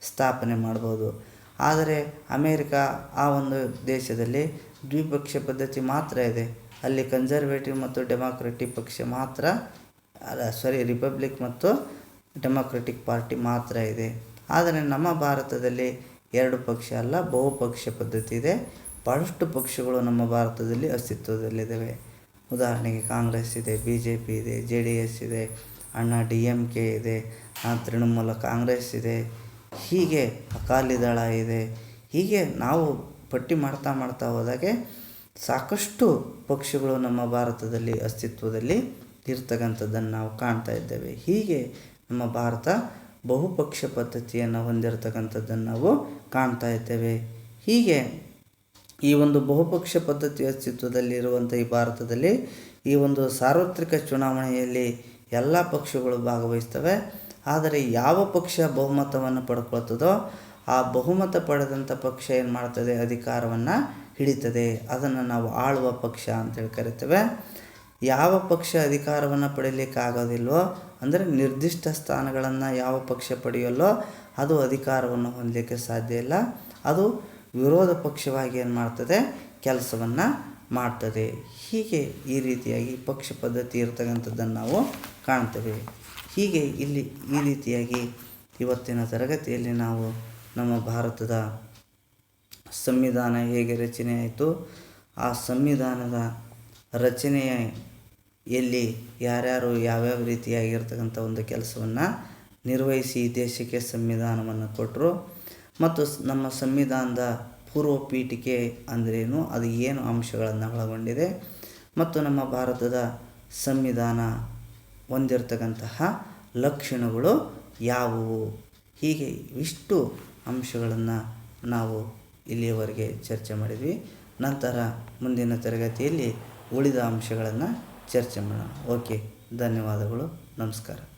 ಸ್ಥಾಪನೆ ಮಾಡ್ಬೋದು. ಆದರೆ ಅಮೇರಿಕಾ ಆ ಒಂದು ದೇಶದಲ್ಲಿ ದ್ವಿಪಕ್ಷೀಯ ಪದ್ಧತಿ ಮಾತ್ರ ಇದೆ. ಅಲ್ಲಿ ಕನ್ಸರ್ವೇಟಿವ್ ಮತ್ತು ಡೆಮಾಕ್ರೆಟಿಕ್ ಪಕ್ಷ ಮಾತ್ರ ರಿಪಬ್ಲಿಕ್ ಮತ್ತು ಡೆಮಾಕ್ರೆಟಿಕ್ ಪಾರ್ಟಿ ಮಾತ್ರ ಇದೆ. ಆದರೆ ನಮ್ಮ ಭಾರತದಲ್ಲಿ 2 ಪಕ್ಷ ಅಲ್ಲ, ಬಹುಪಕ್ಷ ಪದ್ಧತಿ ಇದೆ. ಭಾಳಷ್ಟು ಪಕ್ಷಗಳು ನಮ್ಮ ಭಾರತದಲ್ಲಿ ಅಸ್ತಿತ್ವದಲ್ಲಿದ್ದಾವೆ. ಉದಾಹರಣೆಗೆ ಕಾಂಗ್ರೆಸ್ ಇದೆ, BJP ಇದೆ, JDS ಇದೆ, ಅಣ್ಣಾ DMK ಇದೆ, ತೃಣಮೂಲ ಕಾಂಗ್ರೆಸ್ ಇದೆ, ಹೀಗೆ ಅಕಾಲಿದಳ ಇದೆ. ಹೀಗೆ ನಾವು ಪಟ್ಟಿ ಮಾಡ್ತಾ ಹೋದಾಗೆ ಸಾಕಷ್ಟು ಪಕ್ಷಗಳು ನಮ್ಮ ಭಾರತದಲ್ಲಿ ಅಸ್ತಿತ್ವದಲ್ಲಿ ಇರ್ತಕ್ಕಂಥದ್ದನ್ನು ನಾವು ಕಾಣ್ತಾ ಇದ್ದೇವೆ. ಹೀಗೆ ನಮ್ಮ ಭಾರತ ಬಹುಪಕ್ಷ ಪದ್ಧತಿಯನ್ನು ಹೊಂದಿರತಕ್ಕಂಥದ್ದನ್ನು ನಾವು ಕಾಣ್ತಾ ಇದ್ದೇವೆ. ಹೀಗೆ ಈ ಒಂದು ಬಹುಪಕ್ಷ ಪದ್ಧತಿ ಅಸ್ತಿತ್ವದಲ್ಲಿರುವಂಥ ಈ ಭಾರತದಲ್ಲಿ ಈ ಒಂದು ಸಾರ್ವತ್ರಿಕ ಚುನಾವಣೆಯಲ್ಲಿ ಎಲ್ಲ ಪಕ್ಷಗಳು ಭಾಗವಹಿಸ್ತವೆ. ಆದರೆ ಯಾವ ಪಕ್ಷ ಬಹುಮತವನ್ನು ಪಡ್ಕೊಳ್ತದೋ ಆ ಬಹುಮತ ಪಡೆದಂಥ ಪಕ್ಷ ಏನು ಮಾಡ್ತದೆ, ಅಧಿಕಾರವನ್ನು ಹಿಡಿತದೆ. ಅದನ್ನು ನಾವು ಆಳುವ ಪಕ್ಷ ಅಂತೇಳಿ ಕರಿತೇವೆ. ಯಾವ ಪಕ್ಷ ಅಧಿಕಾರವನ್ನು ಪಡೀಲಿಕ್ಕಾಗೋದಿಲ್ವೋ, ಅಂದರೆ ನಿರ್ದಿಷ್ಟ ಸ್ಥಾನಗಳನ್ನು ಯಾವ ಪಕ್ಷ ಪಡೆಯಲ್ಲೋ ಅದು ಅಧಿಕಾರವನ್ನು ಹೊಂದಲಿಕ್ಕೆ ಸಾಧ್ಯ ಇಲ್ಲ. ಅದು ವಿರೋಧ ಪಕ್ಷವಾಗಿ ಏನು ಮಾಡ್ತದೆ, ಕೆಲಸವನ್ನು ಮಾಡ್ತದೆ. ಹೀಗೆ ಈ ರೀತಿಯಾಗಿ ಪಕ್ಷ ಪದ್ಧತಿ ಇರತಕ್ಕಂಥದ್ದನ್ನು ನಾವು ಕಾಣ್ತೇವೆ. ಹೀಗೆ ಇಲ್ಲಿ ಈ ರೀತಿಯಾಗಿ ಇವತ್ತಿನ ತರಗತಿಯಲ್ಲಿ ನಾವು ನಮ್ಮ ಭಾರತದ ಸಂವಿಧಾನ ಹೇಗೆ ರಚನೆ ಆಯಿತು, ಆ ಸಂವಿಧಾನದ ರಚನೆಯಲ್ಲಿ ಯಾರ್ಯಾರು ಯಾವ್ಯಾವ ರೀತಿಯಾಗಿರ್ತಕ್ಕಂಥ ಒಂದು ಕೆಲಸವನ್ನು ನಿರ್ವಹಿಸಿ ದೇಶಕ್ಕೆ ಸಂವಿಧಾನವನ್ನು ಕೊಟ್ಟರು, ಮತ್ತು ನಮ್ಮ ಸಂವಿಧಾನದ ಪೂರ್ವ ಪೀಠಿಕೆ ಅಂದ್ರೇನು, ಅದು ಏನು ಅಂಶಗಳನ್ನು ಒಳಗೊಂಡಿದೆ, ಮತ್ತು ನಮ್ಮ ಭಾರತದ ಸಂವಿಧಾನ ಹೊಂದಿರತಕ್ಕಂತಹ ಲಕ್ಷಣಗಳು ಯಾವುವು, ಹೀಗೆ ಇಷ್ಟು ಅಂಶಗಳನ್ನು ನಾವು ಇಲ್ಲಿಯವರೆಗೆ ಚರ್ಚೆ ಮಾಡಿದ್ವಿ. ನಂತರ ಮುಂದಿನ ತರಗತಿಯಲ್ಲಿ ಉಳಿದ ಅಂಶಗಳನ್ನು ಚರ್ಚೆ ಮಾಡೋಣ. ಓಕೆ, ಧನ್ಯವಾದಗಳು, ನಮಸ್ಕಾರ.